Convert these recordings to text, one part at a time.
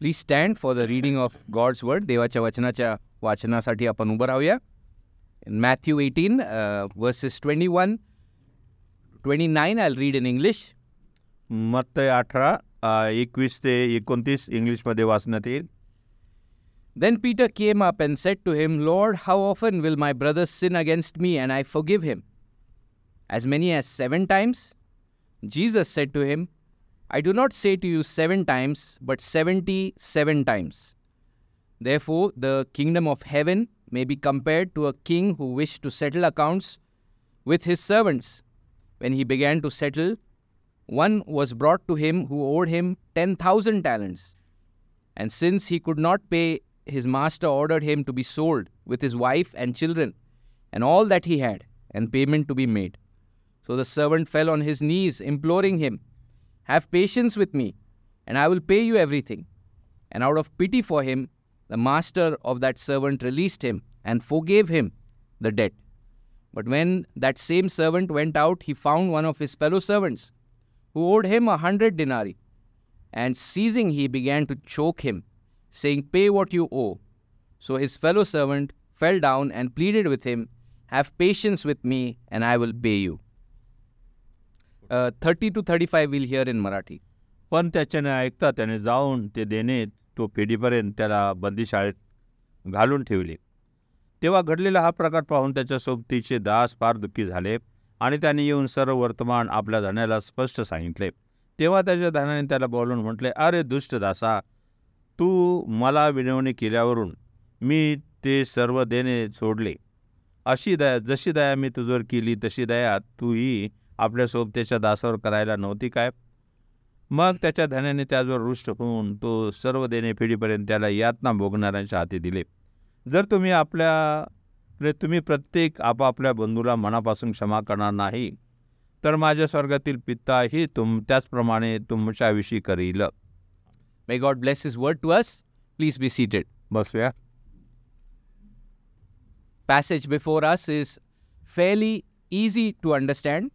Please stand for the reading of God's word. देवाच्या वचनाच्या वाचनासाठी आपण उभं राहूया. In Matthew 18, verses 21, 29, I'll read in English. मत्तय 18:21 ते 29 इंग्लिशमध्ये वाचण्यात येईल. Then Peter came up and said to him, Lord, how often will my brother sin against me and I forgive him? As many as 7 times? Jesus said to him, I do not say to you 7 times, but 77 times. Therefore, the kingdom of heaven may be compared to a king who wished to settle accounts with his servants. When he began to settle, one was brought to him who owed him 10,000 talents. And since he could not pay, his master ordered him to be sold with his wife and children and all that he had, and payment to be made. So the servant fell on his knees, imploring him, Have patience with me, and I will pay you everything. And out of pity for him, the master of that servant released him and forgave him the debt. But when that same servant went out, he found one of his fellow servants who owed him 100 denarii. And seizing, he began to choke him, saying, Pay what you owe. So his fellow servant fell down and pleaded with him, Have patience with me, and I will pay you. 30 to 35 we'll hear in Marathi. पण त्याच्याने ऐकता त्याने जाऊन ते देणे तो फेडीपर्यंत त्याला बंदीशाळेत घालून ठेवले. तेव्हा घडलेला हा प्रकार पाहून त्याच्या सोबतीचे दास फार दुःखी झाले आणि त्याने येऊन सर्व वर्तमान आपल्या धन्याला स्पष्ट सांगितले. तेव्हा त्याच्या धनाने त्याला बोलून म्हटले, अरे दुष्ट दासा, तू मला विनवणी केल्यावरून मी ते सर्व देणे सोडले. अशी दया, जशी दया मी तुझ्यावर केली तशी दया तूही आपल्या सोबतीच्या दासावर करायला नव्हती काय? मग त्याच्या धन्याने त्याजवर रुष्ट होऊन तो सर्व देणे फेडीपर्यंत त्याला यातना भोगणाऱ्यांच्या हाती दिले. जर तुम्ही प्रत्येक आपापल्या बंधूला मनापासून क्षमा करणार नाही, तर माझ्या स्वर्गातील पिताही त्याचप्रमाणे तुमच्याविषयी करील. May God bless His word to us. Please be seated. बसूया. Passage before us is fairly easy to understand.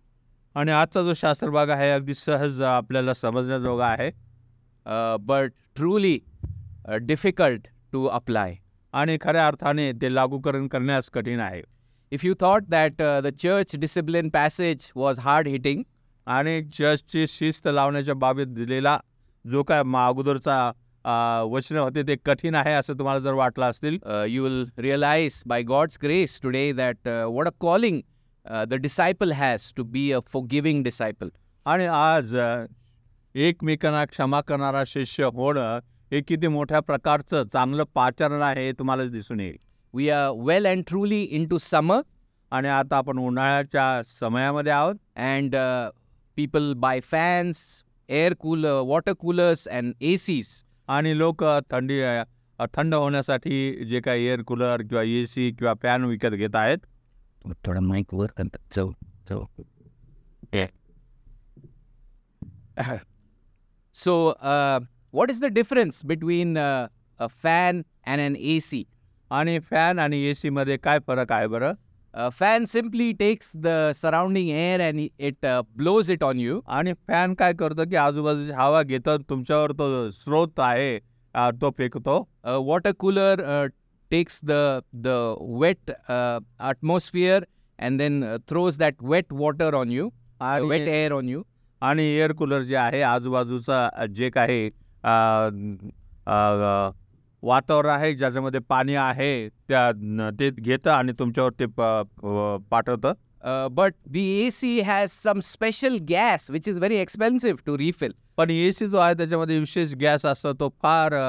आणि आजचा जो शास्त्र भाग आहे अगदी सहज आपल्याला समजण्याजोगा आहे, but truly difficult to apply. आणि खऱ्या अर्थाने ते लागूकरण करण्यास कठीण आहे. If you thought that the church discipline passage was hard hitting, आणि चर्चची शिस्त लावण्याच्या बाबतीत दिलेला जो काय अगोदरचा वचन होते ते कठीण आहे असं तुम्हाला जर वाटलं असतील, you will realize by God's grace today that what a calling the disciple has to be a forgiving disciple. आणि आज एकमेकांना क्षमा करणारा शिष्य होणं हे किती मोठ्या प्रकारचं चांगलं पाचारण आहे हे तुम्हाला दिसून येईल. We are well and truly into summer. आणि आता आपण उन्हाळ्याच्या समयामध्ये आहोत. And people buy fans, air cooler, water coolers and ACs. आणि लोक थंड होण्यासाठी जे काही एअर कूलर किंवा AC किंवा फॅन विकत घेत आहेत. थोडा माईक वर करतात. So what is the difference between a fan and an AC? आणि फॅन आणि AC मध्ये काय फरक आहे बरं? Fan simply takes the surrounding air and it blows it on you. आणि फॅन काय करतो की आजूबाजूची हवा घेतो, तुमच्यावर तो स्रोत आहे तो फेकतो. Water cooler takes the wet atmosphere and then throws that wet water on you, wet air on you. आणि एअर कूलर जे आहे आजूबाजूचा जे काही वातावरण आहे ज्याच्यामध्ये पाणी आहे ते घेतं आणि तुमच्यावर ते पाठवतं. But the AC has some special gas which is very expensive to refill. पण AC जो आहे त्याच्यामध्ये विशेष गॅस असतो, तो फार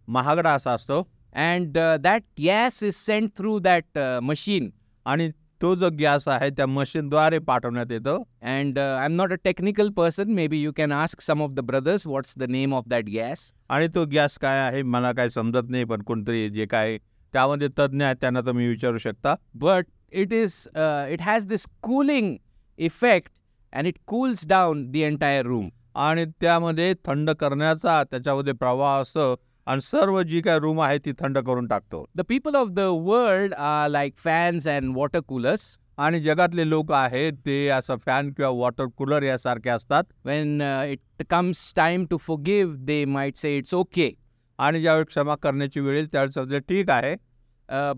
महागडा असा असतो. And that gas is sent through that machine. आणि तो जो गॅस आहे त्या मशीनद्वारे पाठवण्यात येतो. And I'm not a technical person. Maybe you can ask some of the brothers what's the name of that gas. आणि तो गॅस काय आहे मला काय समजत नाही, पण कोणतरी जे काय त्यामध्ये तज्ञ आहेत त्यांना तुम्ही विचारू शकता. But it has this cooling effect and it cools down the entire room. आणि त्यामध्ये थंड करण्याचा त्याच्यामध्ये प्रवाह असतो आणि सर्व जी काय रूम आहे ती थंड करून टाकतो. The people of the world are like fans and water coolers. आणि जगातले लोक आहेत ते असं फॅन किंवा वॉटर कूलर यासारखे असतात. When it comes time to forgive, they might say it's okay. आणि ज्यावेळी क्षमा करण्याची वेळ येईल त्यावेळी समजेल ठीक आहे.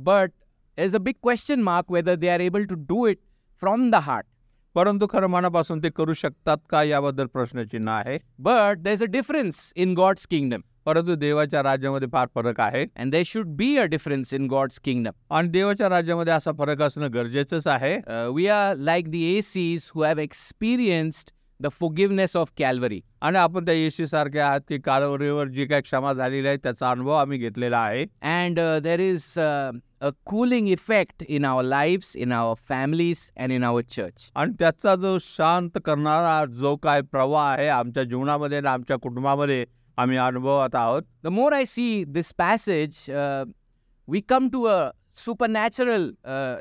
But there's a big question mark whether they are able to do it from the heart. परंतु खरं मनापासून ते करू शकतात का याबद्दल प्रश्नचिन्ह आहे. But there's a difference in God's kingdom. परंतु देवाच्या राज्यामध्ये फार फरक आहे. And there should be a difference in God's kingdom. आणि देवाच्या राज्यामध्ये असा फरक असणं गरजेचंच आहे. We are like the ACs who have experienced the forgiveness of Calvary. आणि आपण त्या येशू सारखे आहात की कालवरीवर जी काही क्षमा झालेली आहे त्याचा अनुभव आम्ही घेतलेला आहे. And there is a cooling effect in our lives, in our families, and in our church. आणि त्याचा जो शांत करणारा जो काय प्रवाह आहे आमच्या जीवनामध्ये आणि आमच्या कुटुंबामध्ये आम्ही अनुभवत आहोत. The more I see this passage, we come to a supernatural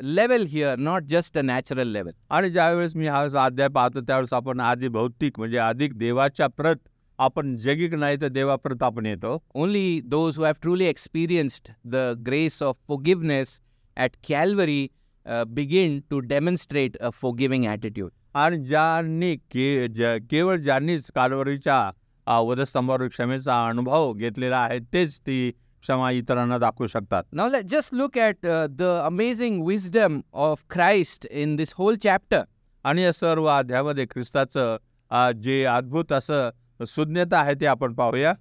level here, not just a natural level. आणि ज्यावेळेस मी हा अध्याय पाहतो त्यावेळेस आपण आधी भौतिक म्हणजे अधिक देवाच्या प्रत, आपण जगिक नाही तर देवाप्रत आपण येतो. Only those who have truly experienced the grace of forgiveness at Calvary begin to demonstrate a forgiving attitude. आणि ज्यांनी केवळ ज्यांनीच कालवरीच्या वधस्तंभावर क्षमेचा अनुभव घेतलेला आहे तेच ती क्षमा इतरांना दाखवू शकतात. Now let's just look at the amazing wisdom of Christ in this whole chapter. आणि या सर्व अध्यायामध्ये ख्रिस्ताचं जे अद्भुत असं सुज्ञता आहे ते आपण पाहूया.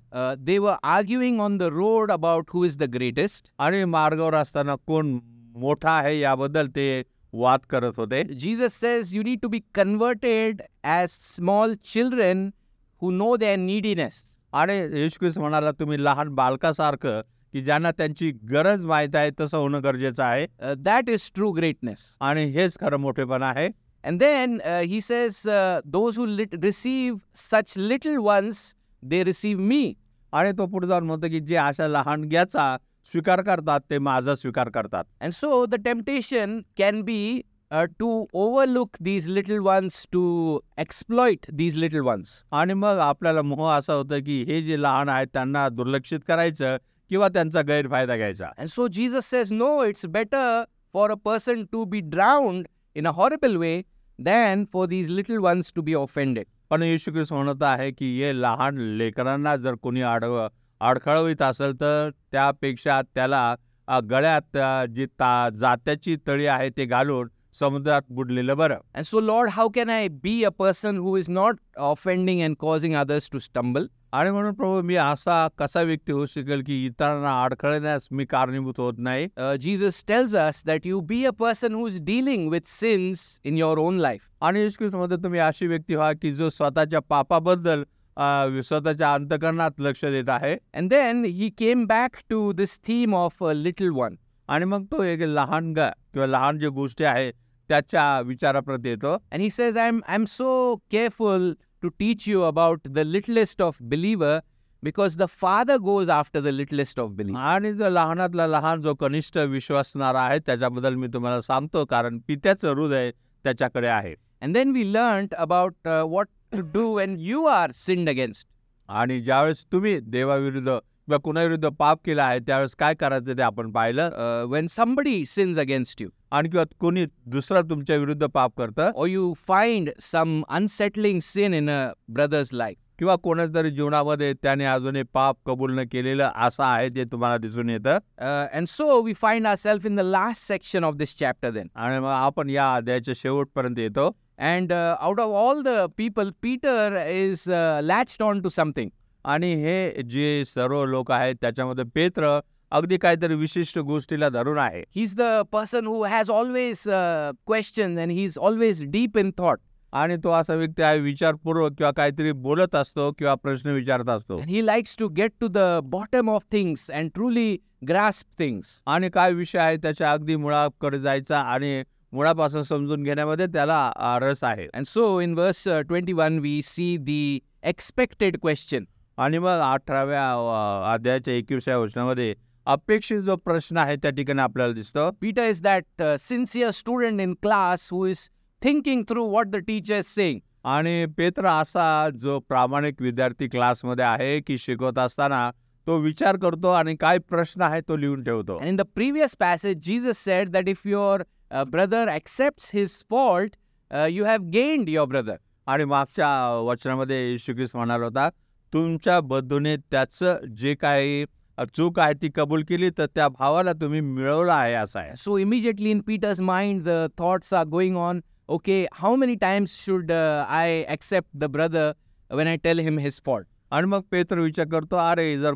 They were arguing on the road about who is the greatest. आणि मार्गावर असताना कोण मोठा आहे याबद्दल ते वाद करत होते. Jesus says you need to be converted as small children who know their neediness. आणि येशू ख्रिस्त म्हणाला तुम्ही लहान बालकासारखं की ज्यांना त्यांची गरज माहीत आहे तसं होणं गरजेचं आहे. That is true greatness. आणि हेच खरं मोठेपणा आहे. And then he says, those who receive such little ones, they receive me. आणि तो पुढे जाऊन म्हणतो की जे अशा लहानग्याचा स्वीकार करतात ते माझा स्वीकार करतात. And so the temptation can be to overlook these little ones, to exploit these little ones. आणि मग आपल्याला मोह असा होता की हे जे लहान आहेत त्यांना दुर्लक्षित करायचं किंवा त्यांचा गैरफायदा घ्यायचा. And so Jesus says, no, it's better for a person to be drowned in a horrible way than for these little ones to be offended. पण येशू ख्रिस्त म्हणत आहे की हे लहान लेकरांना जर कोणी अडखळवीत असेल तर त्यापेक्षा त्याला गळ्यात जी जात्याची तळी आहे ते घालून समुद्रात बुडलेलं बरं. And so Lord, how can I be a person who is not offending and causing others to stumble? आणि म्हणून प्रभू मी असा कसा व्यक्ती होऊ शकेल की इतरांना अडखळण्यास मी कारणीभूत होत नाही. Jesus tells us that you be a person who is dealing with sins in your own life. आणि येशू ख्रिस्तामध्ये तुम्ही अशी व्यक्ती व्हा की जो स्वतःच्या पापाबद्दल स्वतःच्या अंतःकरणात लक्ष देत आहे. And then he came back to this theme of a little one. आणि मग तो एक लहान किंवा लहान जे गोष्टी आहेत त्याच्या विचाराप्रती येतो. And he says, I'm so careful to teach you about the littlest of believer because the Father goes after the littlest of believer. आणि जो लहानातला लहान जो कनिष्ठ विश्वासणारा आहे त्याच्याबद्दल मी तुम्हाला सांगतो कारण पित्याचं हृदय त्याच्याकडे आहे. And then we learned about what to do when you are sinned against. आणि ज्यावेळेस तुम्ही देवाविरुद्ध किंवा कुणाविरुद्ध पाप केला आहे त्यावेळेस काय करायचं ते आपण पाहिलं. When somebody sins against you, आणि किंवा कोणी दुसरा तुमच्या विरुद्ध पाप करतं, or you find some unsettling sin in a brother's life, किंवा कोणाच्या तरी जीवनामध्ये त्याने अजूनही पाप कबूल न केलेलं असं आहे ते तुम्हाला दिसून येतं. And so we find ourselves in the last section of this chapter then. आणि मग आपण या अध्यायाच्या शेवटपर्यंत येतो. And out of all the people, Peter is latched on to something. आणि हे जे सर्व लोक आहेत त्याच्यामध्ये पेत्र अगदी काहीतरी विशिष्ट गोष्टीला धरून आहे. He's the person who has always questions and he's always deep in thought. आणि तो असा व्यक्ती आहे विचारपूर्वक किंवा काहीतरी बोलत असतो किंवा प्रश्न विचारत असतो. And he likes to get to the bottom of things and truly grasp things. आणि काय विषय आहे त्याच्या अगदी मुळाकडे जायचा आणि मुळापासून समजून घेण्यामध्ये त्याला रस आहे. And so in verse 21 we see the expected question. आणि मग 18व्या अध्यायाच्या 21व्या वचनामध्ये अपेक्षित जो प्रश्न आहे त्या ठिकाणी आपल्याला दिसतो. Peter is that sincere student in class who is thinking through what the teacher is saying. आणि पेत्र असा जो प्रामाणिक विद्यार्थी क्लासमध्ये आहे की शिकवत असताना तो विचार करतो आणि काय प्रश्न आहे तो लिहून ठेवतो. And in the previous passage Jesus said that if your brother accepts his fault, you have gained your brother. आणि मागच्या वचनामध्ये येशू ख्रिस्त म्हणाला होता तुमच्या बंधूने त्याचं जे काही चूक आहे ती कबूल केली तर त्या भावाला तुम्ही मिळवला आहे असं आहे. So immediately in Peter's mind, the thoughts are going on, okay, how many times should I accept the brother when I tell him his fault? आणि मग पेत्र विचार करतो, अरे जर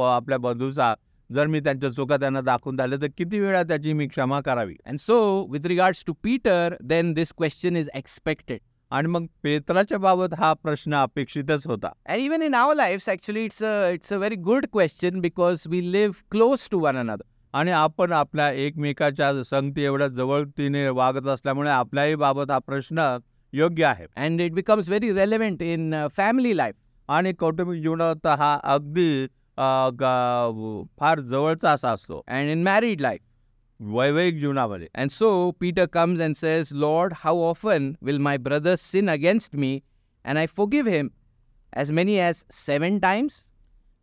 आपल्या बंधूचा जर मी त्यांच्या चुका त्यांना दाखवून झाले तर किती वेळा त्याची मी क्षमा करावी. And so with regards to Peter, then this question is expected. आणि मग पेत्राच्या बाबत हा प्रश्न अपेक्षितच होता. And even in our lives, actually, it's a very good question because we live close to one another. आणि आपण आपल्या एकमेकाच्या संगती एवढ्या जवळतीने वागत असल्यामुळे आपल्याही बाबत हा प्रश्न योग्य आहे. And it becomes very relevant in family life. आणि कौटुंबिक जीवनात हा अगदी फार जवळचा असा असतो. And in married life. वैवाहिक जीवनामध्ये. And so Peter comes and says, Lord, how often will my brother sin against me and I forgive him? As many as 7 times?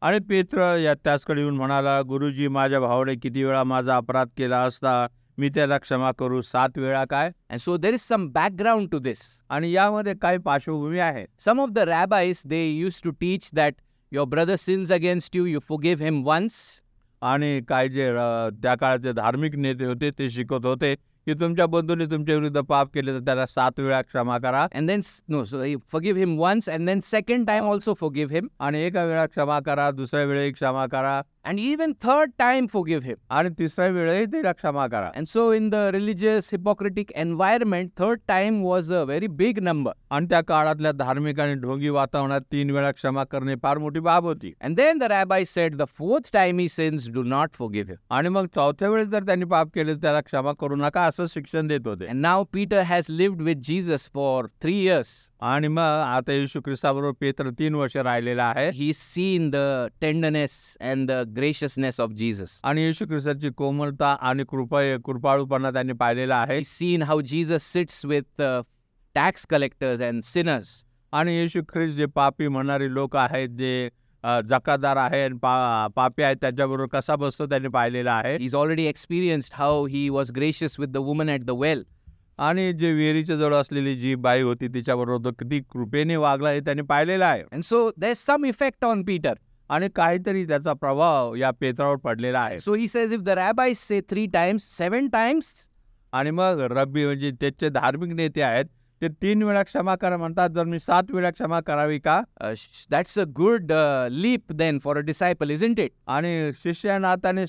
आणि पेत्र त्याचकडे येऊन म्हणाला, गुरुजी, माझ्या भावाने किती वेळा माझा अपराध केला असता मी त्याला क्षमा करू, 7 वेळा काय? And so there is some background to this. आणि यामध्ये काही पार्श्वभूमी आहे. Some of the rabbis, they used to teach that your brother sins against you, you forgive him once. आणि काही जे त्या काळाचे धार्मिक नेते होते ते शिकवत होते की तुमच्या बंधूने तुमच्या विरुद्ध पाप केले तर त्याला 7 वेळा क्षमा करा. And then, so you forgive him once and then second time also forgive him. आणि एका वेळा क्षमा करा, दुसऱ्या वेळेही क्षमा करा. And even third time forgive him. आणि तिसऱ्या वेळेही त्याला क्षमा करा. And so in the religious hypocritic environment, third time was a very big number. आणि त्या काळातल्या धार्मिक आणि ढोंगी वातावरणात 3 वेळा क्षमा करणे फार मोठी बाब होती. And then the rabbi said, the fourth time he sins, do not forgive him. आणि मग चौथ्या वेळेस जर त्यांनी पाप केले तर त्याला क्षमा करू नका असं शिक्षण देत होते. And now Peter has lived with Jesus for 3 years. आणि मग आता येशू ख्रिस्ताबरोबर पेत्र 3 वर्ष राहिलेला आहे. He's seen the tenderness and the graciousness of Jesus. आणि येशू ख्रिस्ताची कोमलता आणि कृपाळूपणा त्यांनी पाहिलेला आहे. He's seen how Jesus sits with tax collectors and sinners. आणि येशू ख्रिस्त जे पापी म्हणणारे लोक आहेत, जे जकादार आहे आणि पापी आहेत, त्याच्याबरोबर कसा बसतो त्यांनी पाहिलेला आहे. He's already experienced how he was gracious with the woman at the well. आणि जे विहिरीच्या जवळ असलेली जी बाई होती तिच्याबरोबर तो किती कृपेने वागला हे त्यांनी पाहिलेलं आहे. And so there's some effect on Peter. आणि काहीतरी त्याचा प्रभाव या पेत्रावर पडलेला आहे. So he says, if the rabbis say 3 times, 7 times. आणि मग रब्बी म्हणजे त्याचे धार्मिक नेते आहेत ते 3 वेळा क्षमा करा म्हणतात, जर मी 7 वेळा क्षमा करावी का? That's a good leap then for a disciple, isn't it? आणि शिष्य नात्याने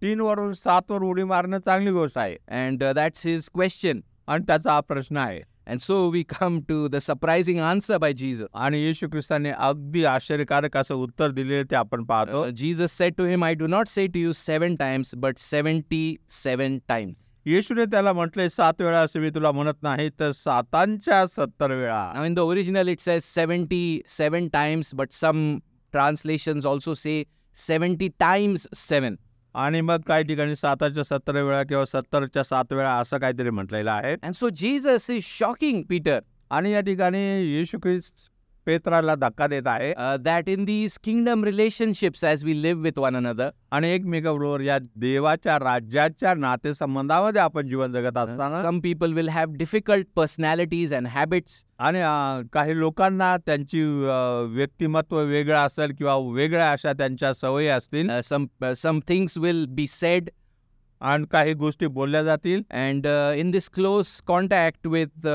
3 वरून 7 वर उडी मारणं चांगली गोष्ट आहे. And that's his question. आणि त्याचा हा प्रश्न आहे. And so we come to the surprising answer by Jesus. आणि येशू ख्रिस्ताने अगदी आश्चर्यकारक असं उत्तर दिलेलं ते आपण पाहतो. Jesus said to him, I do not say to you 7 times, but 77 times. येशूने त्याला म्हटले 7 वेळा असे मी तुला म्हणत नाही, तर 7च्या 70 वेळा. Now in the original it says 77 times, but some translations also say 70 times 7. आणि मग काही ठिकाणी 7च्या 70 वेळा किंवा 70च्या 7 वेळा असं काहीतरी म्हटलेलं आहे. And so Jesus is shocking Peter. आणि या ठिकाणी येशू ख्रिस्त पेत्राला धक्का देत आहे. That in these kingdom relationships as we live with one another. आणि एकमेकांबरोबर या देवाच्या राज्याच्या नातेसंबंधामध्ये आपण जीवन जगत असताना some people will have difficult personalities and habits. आणि काही लोकांना त्यांची व्यक्तिमत्व वेगळं असेल किंवा वेगळ्या अशा त्यांच्या सवयी असतील. Some things will be said. आणि काही गोष्टी बोलल्या जातील. And in this close contact with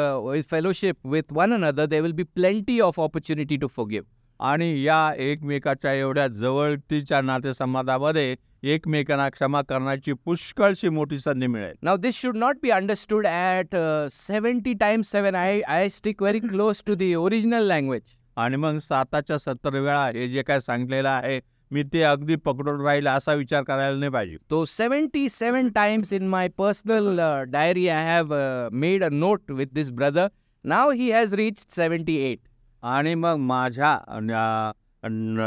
fellowship with one another, there will be plenty of opportunity to forgive. आणि या एकमेकाच्या एवढ्या जवळतीच्या नातेसंबंधामध्ये एकमेकांना क्षमा करण्याची पुष्कळशी मोठी संधी मिळेल. Now this should not be understood at 70 times 7. I stick very close to the original language. आणि मग 7च्या 70 वेळा हे जे काय सांगलेलं आहे मी ते अगदी पकडून राहील असा विचार करायला नाही पाहिजे. So 77 times in my personal diary I have made a note with this brother. Now he has reached 78. आणि मग माझ्या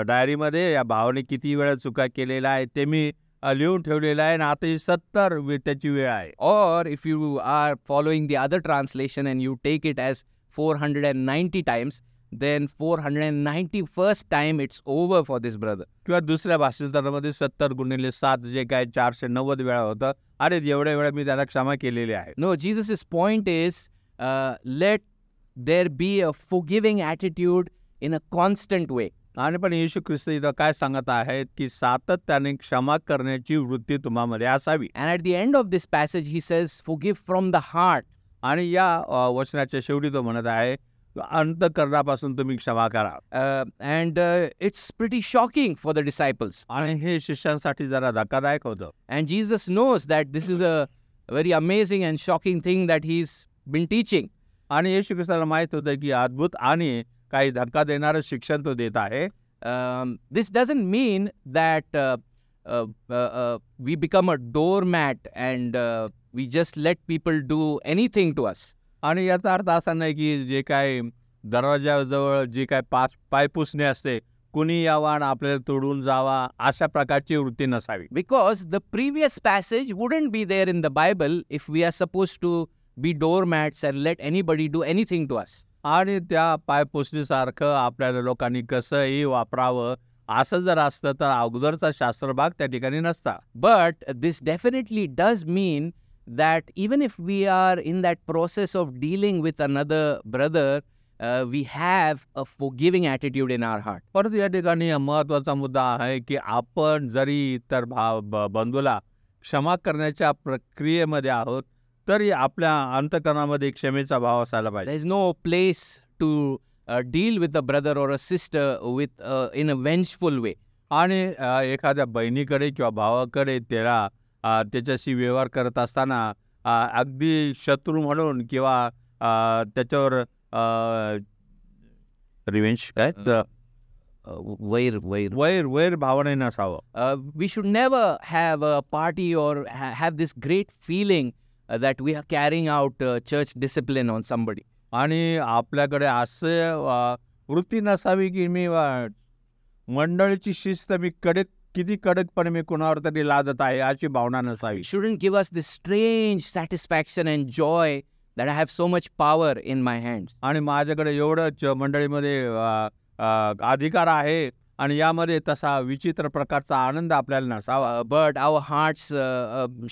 डायरीमध्ये या भावाने किती वेळा चुका केलेला आहे ते मी लिहून ठेवलेलं आहे आणि आता ही 70 त्याची वेळ आहे. Or if you are following the other translation and you take it as 490 times, then 491st time it's over for this brother. किंवा दुसऱ्या भाषांतरामध्ये 70 गुणिले 7 जे काय 490 वेळा होतं. अरे एवढ्या वेळा मी त्याला क्षमा केलेली आहे. No, Jesus' point is let there be a forgiving attitude in a constant way. आणि पण येशू ख्रिस्त इथं काय सांगत आहेत की सातत्याने क्षमा करण्याची वृत्ती तुम्हामध्ये असावी. And at the end of this passage, he says, forgive from the heart. आणि या वचनाच्या शेवटी तो म्हणत आहे अंतःकरणापासून तुम्ही क्षमा करा. And it's pretty shocking for the disciples. आणि हे शिष्यांसाठी जरा धक्कादायक होतं. And Jesus knows that this is a very amazing and shocking thing that he's been teaching. आणि येशू ख्रिस्ताला माहित होतं की अद्भुत आणि काही धक्का देणारं शिक्षण तो देत आहे. This doesn't mean that we become a doormat and we just let people do anything to us. आणि याचा अर्थ असा नाही की जे काय दरवाजाजवळ जे काय पाय पुसणे असते, कुणी यावा आणि आपल्याला तोडून जावा, अशा प्रकारची वृत्ती नसावी. Because the previous passage wouldn't be there in the Bible if we are supposed to be doormats and let anybody do anything to us. आणि त्या पाय पुसणीसारखं आपल्याला लोकांनी कसंही वापरावं असं जर असतं तर अगोदरचा शास्त्रभाग त्या ठिकाणी नसता. But this definitely does mean that even if we are in that process of dealing with another brother, we have a forgiving attitude in our heart. परंतु या ठिकाणी महत्त्वाचा मुद्दा आहे की आपण जरी इतर बंधूला क्षमा करण्याच्या प्रक्रियेमध्ये आहोत तरी आपल्या अंतःकरणामध्ये क्षमेचा भाव असायला पाहिजे. There is no place to deal with a brother or a sister with in a vengeful way. आणि एखाद्या बहिणीकडे किंवा भावाकडे त्याच्याशी व्यवहार करत असताना अगदी शत्रू म्हणून किंवा त्याच्यावर रिवेंज काय वैर भावने नसावं. We should never have a party or have this great feeling that we are carrying out church discipline on somebody. आणि आपल्याकडे असे वृत्ती नसावी की मी मंडळीची शिस्त मी किती कडकपणे मी कुणावर तरी लादत आहे अशी भावना नसावी. It shouldn't give us this strange satisfaction and joy that I have so much power in my hands. आणि माझ्याकडे एवढंच मंडळीमध्ये अधिकार आहे आणि यामध्ये तसा विचित्र प्रकारचा आनंद आपल्याला नसावा. But our hearts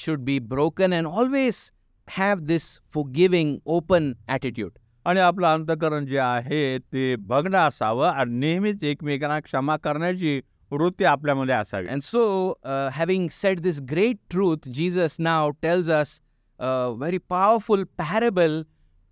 should be broken and always have this forgiving, open attitude. आणि आपलं अंतःकरण जे आहे ते भग्न असावं आणि नेहमीच एकमेकांना क्षमा करण्याची वृत्ती आपल्यामध्ये असावी. And so, having said this great truth, Jesus now tells us a very powerful parable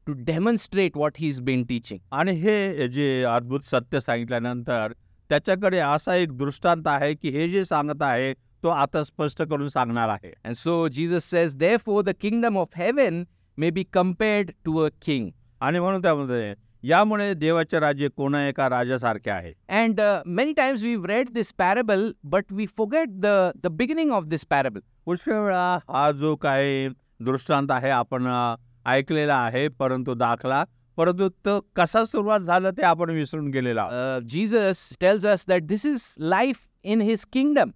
to demonstrate what he's been teaching. आणि हे जे अद्भुत सत्य सांगितल्यानंतर त्याच्याकडे असा एक दृष्टांत आहे की हे जे सांगत आहे तो आता स्पष्ट करून सांगणार आहे. And so Jesus says, therefore the kingdom of heaven may be compared to a king. आणि म्हणून त्यामध्ये यामुळे देवाचे राज्य कोणा एका राजासारखे आहे. And many times we've read this parable, but we forget the beginning of this parable. पुष्कळ वेळा हा जो काही दृष्टांत आहे आपण ऐकलेला आहे परंतु तो कसा सुरुवात झालं ते आपण विसरून गेलेला आहोत. Jesus tells us that this is life in his kingdom.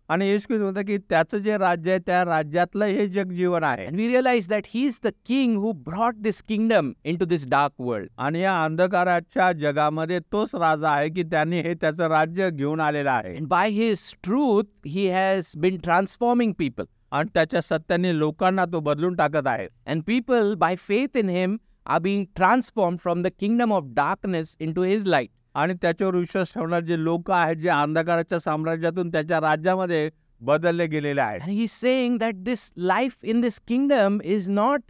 आणि येशू म्हणतात की त्याचं जे राज्य आहे त्या राज्यातलं हे जगजीवन आहे. And we realize that he is the king who brought this kingdom into this dark world. आणि या अंधकाराच्या जगामध्ये तोच राजा आहे की त्यांनी हे त्याचं राज्य घेऊन आलेलं आहे. And by his truth, he has been transforming people. आणि त्याच्या सत्याने लोकांना तो बदलून टाकत आहे. And people, by faith in him, are being transformed from the kingdom of darkness into his light. आणि त्याच्यावर विश्वास ठेवणारे जे लोक आहेत जे अंधकाराच्या साम्राज्यातून त्याच्या राज्यामध्ये बदलले गेलेले आहेत. And he's saying that this life in this kingdom is not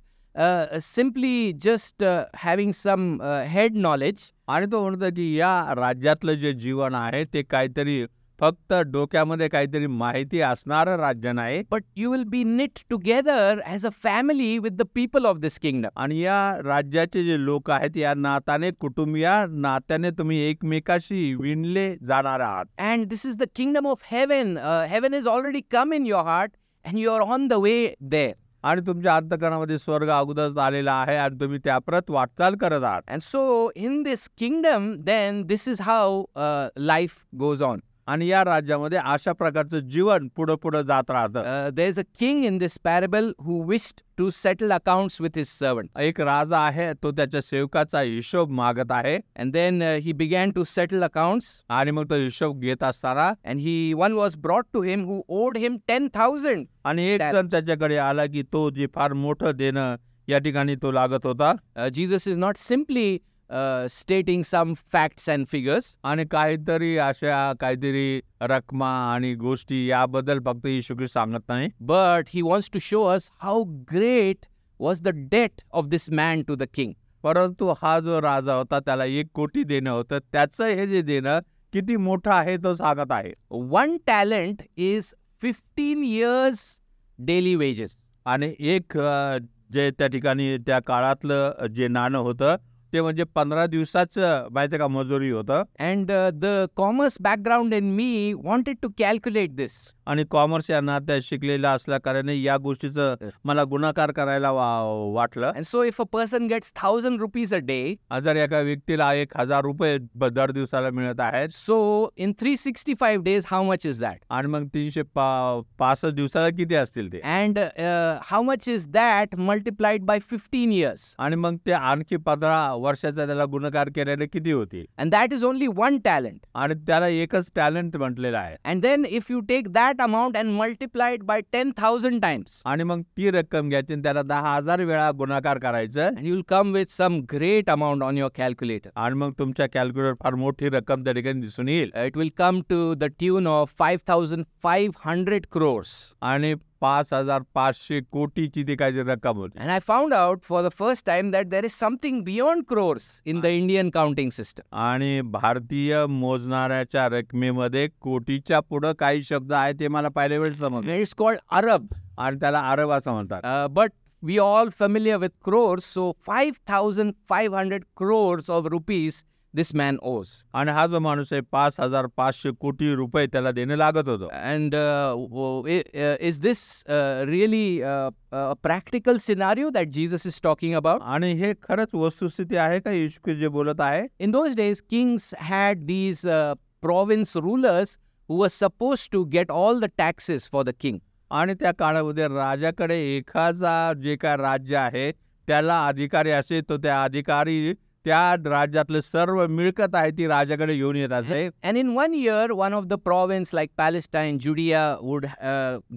simply just having some head knowledge. आणि तो म्हणतो की या राज्यातलं जे जीवन आहे ते काहीतरी फक्त डोक्यामध्ये काहीतरी माहिती असणारं राज्य नाही. But you will be knit together as a family with the people of this kingdom. आणि या राज्याचे जे लोक आहेत या नात्याने तुम्ही एकमेकाशी विणले जाणार आहात. And this is the kingdom of heaven. Heaven has already come in your heart and you are on the way there. आणि तुमच्या अंतःकरणामध्ये स्वर्ग अगोदरच आलेला आहे आणि तुम्ही त्याप्रत वाटचाल करत आहात. And so in this kingdom, then this is how life goes on. आणि या राज्यामध्ये अशा प्रकारचं जीवन पुढे जात राहतं. There's a king in this parable who wished to settle accounts with his servant. एक राजा आहे तो त्याच्या सेवकाचा हिशोब मागत आहे. And then he began to settle accounts. आणि मग तो हिशोब घेत असताना And one was brought to him who owed him 10,000. आणि एक जण त्याच्याकडे आला की तो जे फार मोठं देणं या ठिकाणी तो लागत होता. Jesus is not simply stating some facts and figures. आणि काहीतरी अशा काहीतरी रकमा आणि गोष्टी याबद्दल फक्त येशू ख्रिस्त सांगत नाही, But he wants to show us how great was the debt of this man to the king. परंतु हा जो राजा होता त्याला 1 कोटी देणं होतं, त्याचं हे जे देणं किती मोठं आहे तो सांगत आहे. 1 talent is 15 years daily wages. आणि एक जे त्या ठिकाणी त्या काळातलं जे नाणं होतं ते म्हणजे 15 दिवसाचं माहिती का मजुरी होतं. And the commerce background in me wanted to calculate this. आणि कॉमर्स या नात्यात शिकलेला असल्या कारणाने या गोष्टीचं मला गुणाकार करायला वाटलं. And so if a person gets 1,000 rupees a day, जर एका व्यक्तीला 1,000 रुपये दर दिवसाला मिळत आहेत, so in 365 days, how much is that? आणि मग 365 दिवसाला किती असतील ते, And how much is that multiplied by 15 years? आणि मग ते आणखी 15 वर्षाचा त्याला गुणाकार केल्याने किती होतील. And that is only 1 talent. आणि त्याला एकच टॅलेंट म्हटलेलं आहे. And then if you take that amount and multiply it by 10,000 times, आणि मग ती रक्कम घ्यायची आणि त्याला 10,000 वेळा गुणाकार करायचं, and you'll come with some great amount on your calculator. आणि मग तुमच्या कॅल्क्युलेटर फार मोठी रक्कम त्या ठिकाणी दिसून येईल. It will come to the tune of 5,500 crores. आणि 5,500 कोटीची ती काही रक्कम होती. And I found out for the first time that there is something beyond crores in the Indian counting system. आणि भारतीय मोजणाऱ्याच्या रकमेमध्ये कोटीच्या पुढं काही शब्द आहेत ते मला पहिल्या वेळेस And समजले, it's called Arab. आणि त्याला अरब असं म्हणतात. But we all familiar with crores, so 5,500 crores of rupees this man owes. आणि हा जो माणूस आहे 5,500 कोटी रुपये त्याला देणं लागत होतं. And is this really a practical scenario that Jesus is talking about? आणि हे खरंच वस्तुस्थिती आहे का येशू ख्रिस्त जे बोलत आहे. In those days, kings had these province rulers who were supposed to get all the taxes for the king. आणि त्या काळामध्ये राजाकडे एखादा जे काय राज्य आहे त्याला अधिकारी असे, तो त्या अधिकारी त्या राज्यातलं सर्व मिळकत आहे ती राजाकडे घेऊन येत असे. And in 1 year, one of the province like Palestine, Judea would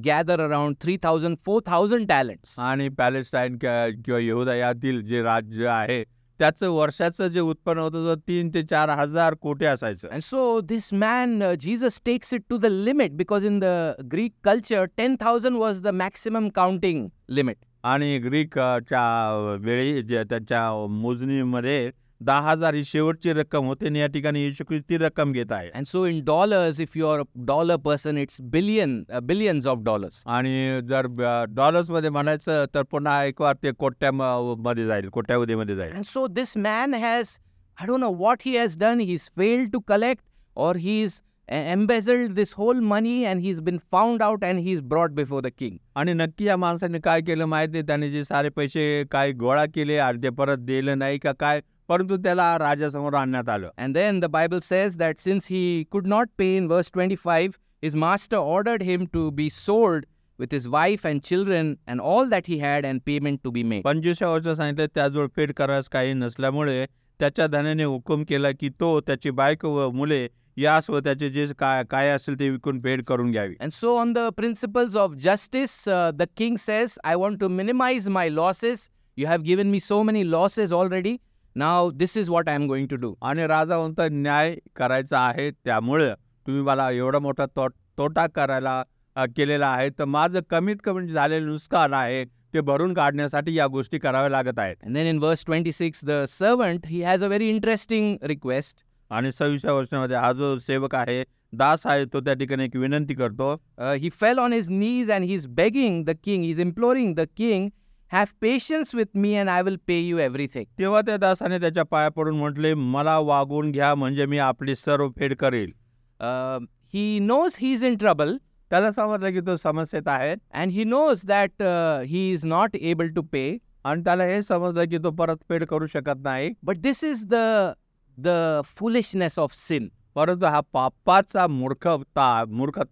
gather around 3,000, 4,000 talents. आणि पॅलेस्टाईन किंवा यहुदा यातील जे राज्य आहे त्याचं वर्षाचं जे उत्पन्न होतं 3 ते 4 हजार कोटी असायचं. And so this man, Jesus takes it to the limit, because in the Greek culture, 10,000 was the maximum counting limit. आणि ग्रीकच्या वेळी जे त्याच्या मोजणीमध्ये 10,000 ही शेवटची रक्कम होते आणि या ठिकाणी येशू ख्रिस्त ती रक्कम घेत आहे. And so in dollars, if you are a dollar person, it's billions of dollars. आणि जर डॉलर्समध्ये म्हणायचं तर पुन्हा एक वार ते कोट्यामध्ये जाईल, कोट्यावधीमध्ये जाईल. And so this man has, I don't know what he has done. He's failed to collect, or he's embezzled this whole money, and he's been found out and he's brought before the king. आणि नक्की या माणसाने काय केलं माहित नाही. त्याने जे सारे पैसे काय गोळा केले आणि ते परत दिलं नाही का काय, परंतु त्याला राजासमोर आणण्यात आलं. And then the Bible says that since he could not pay, in verse 25, his master ordered him to be sold with his wife and children and all that he had, and payment to be made. 25व्या वर्षात सांगितलं त्याजवळ फेड करायस काही नसल्यामुळे त्याच्या धनाने हुकूम केला की तो त्याची बायको व मुले यास व त्याचे जे काय असेल ते विकून फेड करून घ्यावी. And so on the principles of justice, the king says, I want to minimize my losses. You have given me so many losses already. Now this is what I am going to do. आणि राजा म्हणतो न्याय करायचा आहे, त्यामुळे तुम्ही मला एवढा मोठा तोटा करायला केलेला आहे, तर माझं कमीत कमी झालेलं नुकसान आहे ते भरून काढण्यासाठी या गोष्टी कराव्या लागत आहेत. And then in verse 26, the servant, he has a very interesting request. आणि 26व्या वर्षामध्ये हा जो सेवक आहे, दास आहे, तो त्या ठिकाणी एक विनंती करतो. He fell on his knees and he's begging the king, he's imploring the king, have patience with me and I will pay you everything. तेव्हा त्या दासाने त्याच्या पाया पडून म्हटले, मला वागवून घ्या म्हणजे मी आपली सर्व फेड करेल. He knows he's in trouble. त्याला समजलं की तो समस्येत आहे. And he knows that he is not able to pay. आणि त्याला हे समजलं की तो परत फेड करू शकत नाही. But this is the foolishness of sin. परंतु हा पापाचा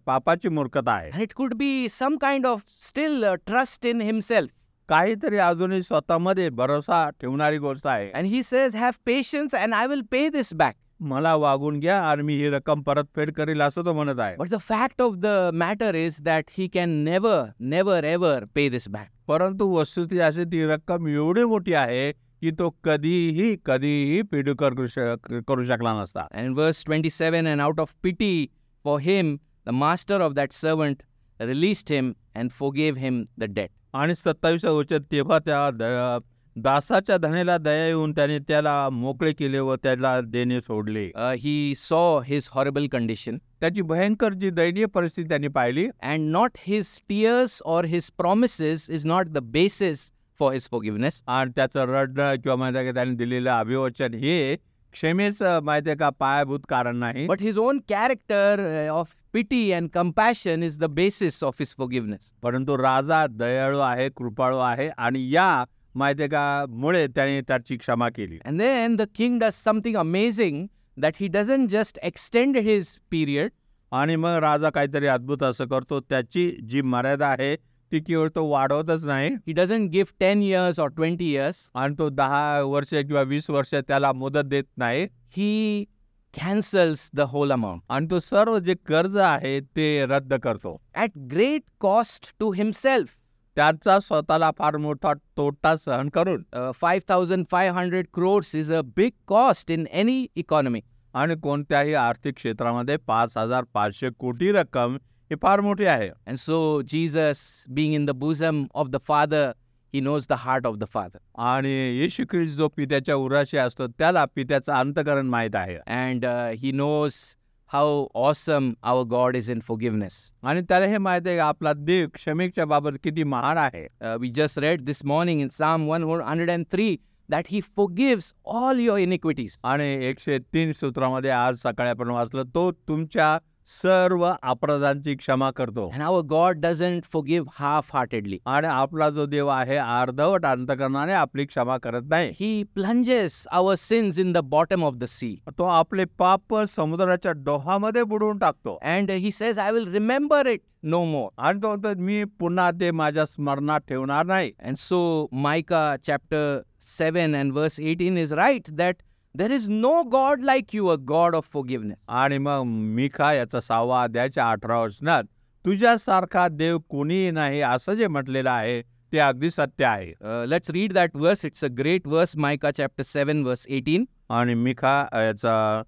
पापाची मूर्खता आहे. And it could be some kind of still trust in himself. काहीतरी अजूनही स्वतःमध्ये भरोसा ठेवणारी गोष्ट आहे. And he says, have patience and I will pay this back. मला वागून घ्या आणि मी ही रक्कम परत फेड करेल असं तो म्हणत आहे. But the fact of the matter is that he can never ever pay this back. परंतु वस्तुस्थिती अशी ती रक्कम एवढी मोठी आहे की तो कधीही पिढी करू शकला नसता. And verse 27, and out of pity for him, the master of that servant released him and forgave him the debt. आणि 27 वचन, तेव्हा त्या दासाच्या धनेला दया येऊन त्याने त्याला मोकळे केले व त्याला देणे सोडले. He saw his horrible condition, त्याची भयंकर जी दयनीय परिस्थिती त्यांनी पाहिली, and not his tears or his promises is not the basis for his forgiveness. आणि त्याचं रडणं किंवा माहिती आहे का त्याने दिलेलं अभिवचन हे क्षमेचं माहिती आहे का पायाभूत कारण नाही, But his own character of pity and compassion is the basis of his forgiveness. परंतु राजा दयाळू आहे, कृपाळू आहे आणि या माहिती आहे का मुळे त्याने त्याची क्षमा केली. And then the king does something amazing, that he doesn't just extend his period, आणि मग राजा काहीतरी अद्भुत असं करतो, त्याची जी मर्यादा आहे ती केवळ तो वाढवतच नाही, he doesn't give 10 years or 20 years. आणि तो 10 वर्ष किंवा 20 वर्ष त्याला मुदत देत नाही, He cancels the whole amount आणि तो सर्व जे कर्ज आहे ते रद्द करतो. at great cost to himself. त्याचा स्वतःला फार मोठा तोटा सहन करून. 5,500 crores is a big cost in any economy. आणि कोणत्याही आर्थिक क्षेत्रामध्ये 5,500 कोटी रक्कम ही फार मोठी आहे. And so Jesus, being in the bosom of the Father, he knows the heart of the Father. आणि येशू ख्रिस्त जो पित्याच्या उराशी असतो त्याला पित्याचं अंतःकरण माहीत आहे. And he knows how awesome our God is in forgiveness. आणि त्याला हे माहिती आहे आपला देव क्षमेच्या बाबत किती महान आहे. We just read this morning in Psalm 103 that he forgives all your iniquities. आणि 103 सूत्रामध्ये आज सकाळी आपण वाचलं, तो तुमच्या सर्व अपराधांची क्षमा करतो. And our God doesn't forgive half-heartedly. आणि आपला जो देव आहे अर्धवट अंतःकरणाने आपली क्षमा करत नाही. He plunges our sins in the bottom of the sea. तो आपले पाप समुद्राच्या डोहामध्ये बुडवून टाकतो. And he says, I will remember it no more. आणि तो म्हणतो मी पुन्हा ते माझ्या स्मरणात ठेवणार नाही. And so Micah chapter 7 and verse 18 is right, that there is no God like you, a God of forgiveness. आणि मग मिखा याचा 6वा अध्यायाच्या 18 वचनात तुझ्यासारखा देव कोणीही नाही असं जे म्हटलेलं आहे ते अगदी सत्य आहे. Let's read that verse. It's a great verse, Micah chapter 7 verse 18. आणि मिखा याचा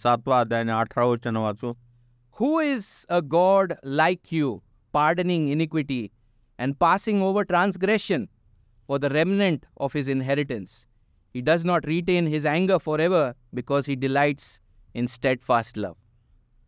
7वा अध्याय 18 वचन वाचू. Who is a God like you, pardoning iniquity and passing over transgression for the remnant of his inheritance? He does not retain his anger forever because he delights in steadfast love.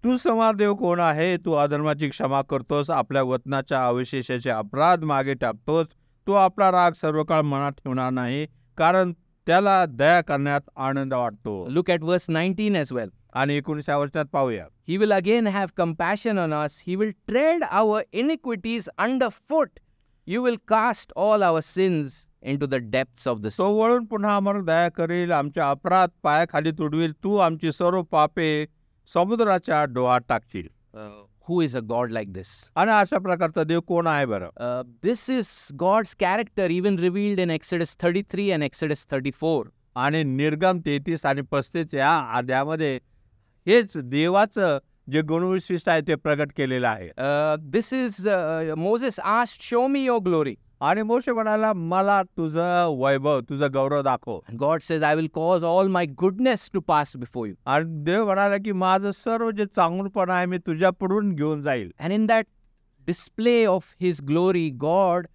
तू समार देव कोण आहे? तू अधर्माची क्षमा करतोस, आपल्या वतनाच्या अवशेषाचे अपराध मागे टाकतोस. तू आपला राग सर्व काळ मनात ठेवणार नाही, कारण त्याला दया करण्यात आनंद वाटतो. Look at verse 19 as well. आणि 19व्या वचनात पाहूया. He will again have compassion on us. He will tread our iniquities underfoot. You will cast all our sins into the depths of the sea. तो वळून पुन्हा आम्हाला दया करील, आमच्या अपराध पायाखाली तुडवील. तू आमची सर्व पापे समुद्राच्या डोहात टाकशील. Who is a God like this? आणि अशा प्रकारचा देव कोण आहे बरं? This is God's character even revealed in Exodus 33 and Exodus 34. आणि निर्गम 33 आणि 35 या अध्यायामध्ये हेच देवाचं जे गुणविशिष्ट आहे ते प्रगट केलेलं आहे. This is Moses asked, show me your glory. आणि मोशे म्हणाला मला तुझं वैभव, तुझं गौरव दाखव. And God says, I will cause all my goodness to pass before you. आणि देव म्हणाला की माझं सर्व जे चांगुलपण आहे मी तुझ्या पुढून घेऊन जाईल. And in that display of his glory, God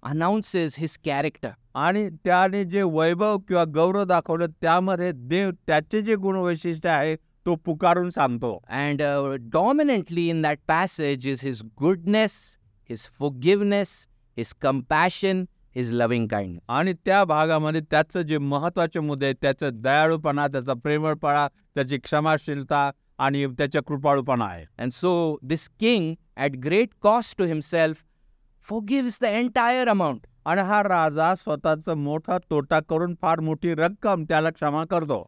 announces his character. आणि त्याने जे वैभव किंवा गौरव दाखवलं त्यामध्ये देव त्याचे जे गुणवैशिष्ट्य आहे तो पुकारून सांगतो. And dominantly in that passage is his goodness, his forgiveness, his compassion, his loving kindness. आणि त्या भागामध्ये त्याचं जे महत्त्वाचे मुद्दे आहेत त्याचं दयाळूपणा, त्याचा प्रेमळपणा, त्याची क्षमाशीलता आणि त्याच्या कृपाळूपणा आहे. And so this king, at great cost to himself, forgives the entire amount. आणि हा राजा स्वतःचा मोठा तोटा करून फार मोठी रक्कम त्याला क्षमा करतो.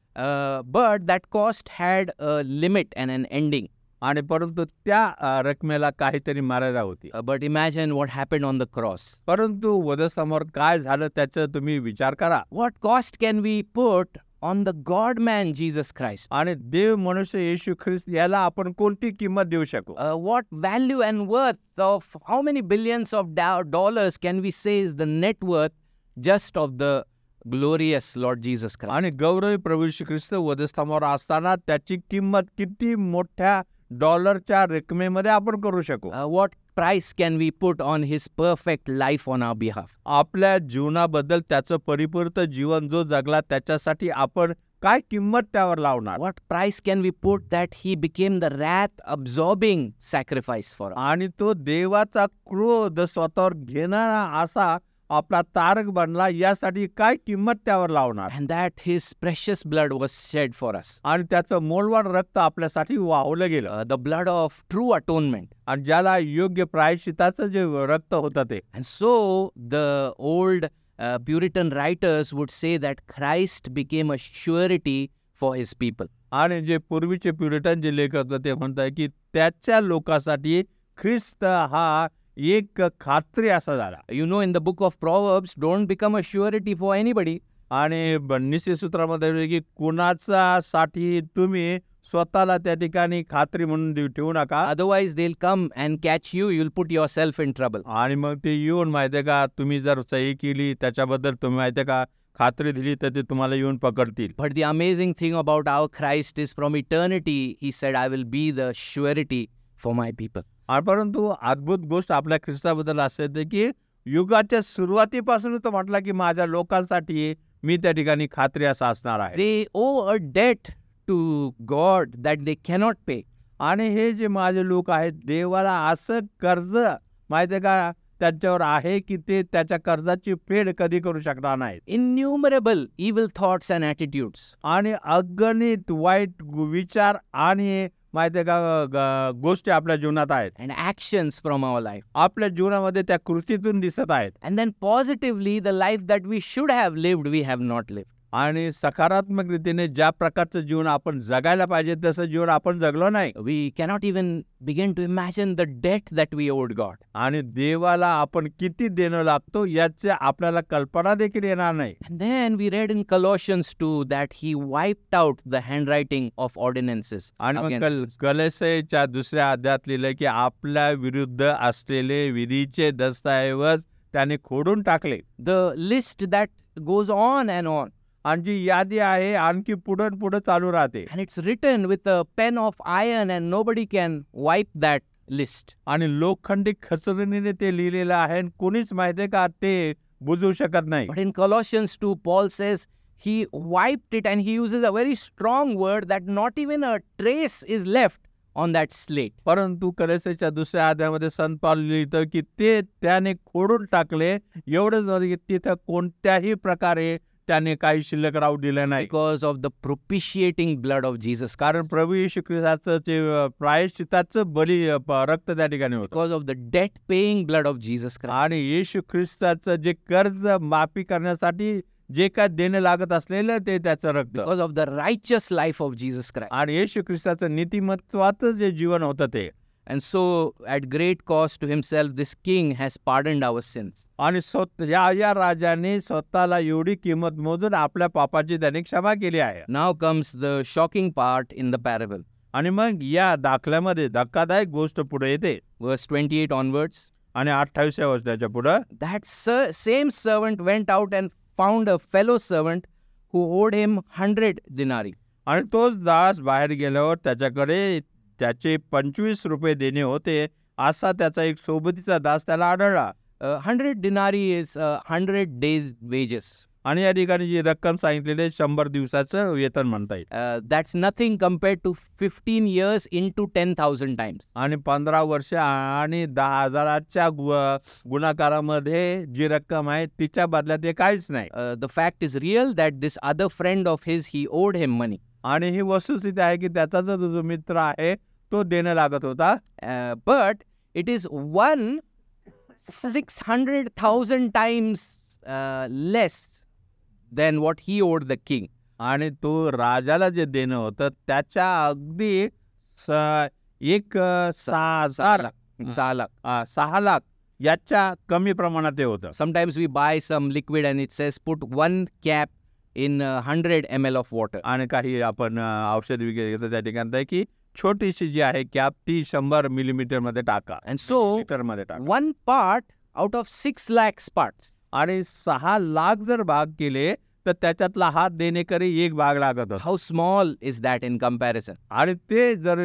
But that cost had a limit and an ending. आणि परंतु त्या रकमेला काहीतरी मर्यादा होती. But imagine what happened on the cross. परंतु वधसमोर काय झालं त्याचा तुम्ही विचार करा. What cost can we put on the God-man Jesus Christ? आणि देव मनुष्य येशू ख्रिस्त याला आपण कोणती किंमत देऊ शकू? What value and worth of how many billions of dollars can we say is the net worth just of the glorious Lord Jesus Christ. आणि गौरवी प्रभू येशू ख्रिस्त वधस्तंभावर असताना त्याची किंमत किती मोठ्या डॉलरच्या रकमेमध्ये आपण करू शकू. What price can we put on his perfect life on our behalf? आपल्या जीवनाबद्दल त्याचं परिपूर्ण जीवन जो जगला त्याच्यासाठी आपण काय किंमत त्यावर लावणार. What price can we put that he became the wrath-absorbing sacrifice for us? आणि तो देवाचा क्रोध स्वतःवर घेणारा असा आपला तारक बनला, यासाठी काय किंमत त्यावर लावणार. And that his precious blood was shed for us. आणि त्याचं मोलवाड रक्त आपल्यासाठी वाहवलं गेलं. The blood of true atonement. आणि ज्याला योग्य प्रायश्चिताचं जे रक्त होतं ते. And so the old Puritan writers would say that Christ became a surety for his people. आणि जे पूर्वीचे प्युरिटन जे लेखक होते ते म्हणतात की त्याच्या लोकांसाठी ख्रिस्त हा एक खात्री असा झाला. You know, in the book of Proverbs, don't become a surety for anybody. आणि नीतिसूत्रामध्ये की कुणाचा साठी तुम्ही स्वतःला त्या ठिकाणी खात्री म्हणून ठेवू नका. Otherwise, they'll come and catch you. You'll put yourself in trouble. आणि मग ते येऊन माहितीये का, तुम्ही जर सही केली त्याच्याबद्दल तुम्ही माहितीये का खात्री दिली तर ते तुम्हाला येऊन पकडतील. But the amazing thing about our Christ is from eternity, he said, I will be the surety for my people. आणि परंतु अद्भुत गोष्ट आपल्या ख्रिस्ताबद्दल असते ते की युगाच्या सुरुवातीपासून तो म्हटला की माझ्या लोकांसाठी मी त्या ठिकाणी खात्री असा असणार आहे. They owe a debt to God that they cannot pay. आणि हे जे माझे लोक आहेत देवाला असं कर्ज माहितीये का त्यांच्यावर आहे की ते त्याच्या कर्जाची फेड कधी करू शकणार नाहीत. Innumerable evil thoughts and attitudes. आणि अगणित वाईट विचार आणि माहितीये का गोष्टी आपल्या जीवनात आहेत. And actions from our life. आपल्या जीवनामध्ये त्या कृतीतून दिसत आहेत. And then positively, the life that we should have lived, we have not lived. आणि सकारात्मक रीतीने ज्या प्रकारचं जीवन आपण जगायला पाहिजे तसं जीवन आपण जगलो नाही. We cannot even begin to imagine the debt that we owed God. आणि देवाला आपण किती देणं लागतो याची आपल्याला कल्पना देखील येणार नाही. And then we read in Colossians 2 that he wiped out the handwriting of ordinances. आणि मग against us. कलोस्येच्या दुसऱ्या अध्यायात लिहिलं की आपल्या विरुद्ध असलेले विधीचे दस्तऐवज त्याने खोडून टाकले. The list that goes on and on. आणि जी यादी आहे आणखी पुढं पुढं चालू राहते. And it's written with a pen of iron and nobody can wipe that list. आणि लोखंडी खचरणीने ते लिहिलेलं आहे आणि कोणीच माहितीये का ते बुजवू शकत नाही. But in Colossians 2, Paul says he wiped it and he uses a very strong word that not even a trace is left on that slate. परंतु कलोस्येच्या दुसऱ्या अध्यायामध्ये संत पौल लिहितं की ते त्याने खोडून टाकले. एवढंच नव्हे की तिथं कोणत्याही प्रकारे त्याने काही शिल्लक राहू दिलं नाही. Because of the propitiating blood of Jesus. कारण प्रभू येशू ख्रिस्ताचं जे प्रायश्चिताचं रक्त त्या ठिकाणी होतं. Because of the debt paying blood of Jesus Christ. आणि येशू ख्रिस्ताचं जे कर्ज माफी करण्यासाठी जे काय देणं लागत असलेलं ते त्याचं रक्त. Because of the righteous life of Jesus Christ. आणि येशू ख्रिस्ताचं नीतिमत्वाचं जे जीवन होतं ते. And so, at great cost to himself, this king has pardoned our sins. आणि या राजाने स्वतःला एवढी किंमत मोजून आपल्या पापाची त्याने क्षमा केली आहे. Now comes the shocking part in the parable. आणि मग या दाखल्यामध्ये धक्कादायक गोष्ट पुढे येते. Verse 28 onwards. आणि 28व्या वर्षाच्या पुढं That same servant went out and found a fellow servant who owed him 100 denarii. आणि तोच दास बाहेर गेल्यावर त्याच्याकडे त्याचे 25 रुपये देणे होते असा त्याचा एक सोबतीचा दास त्याला आढळला. 100 denarii is 100 days wages. आणि या ठिकाणी जी रक्कम सांगितलेली 100 दिवसाचं वेतन म्हणता येईल. That's nothing compared to 15 years into 10,000 times. आणि 15 वर्ष आणि 10,000च्या गुणाकारामध्ये जी रक्कम आहे तिच्या बदल्यात ते काहीच नाही. The fact is real that this other friend of his, he owed him money. आणि ही वस्तुस्थिती आहे की त्याचा जो मित्र आहे तो देणं लागत होता. But it is 1,600,000 times less than what he owed the king. आणि तो राजाला जे देणं होतं त्याच्या अगदी 6 लाख याच्या कमी प्रमाणात ते होतं. Sometimes we buy some liquid and it says put 1 cap in 100 ml of water. आणि काही आपण औषध वगैरे घेतो त्या ठिकाणी की छोटीशी जी आहे कॅप ती 100 मिलीमीटर मध्ये टाका. And so मध्ये टाका. 1 part out of 6 lakhs parts. आणि 6 लाख जर भाग केले तर त्याच्यातला हात देणेकरी एक भाग लागत होता. How small is that in comparison? आणि ते जर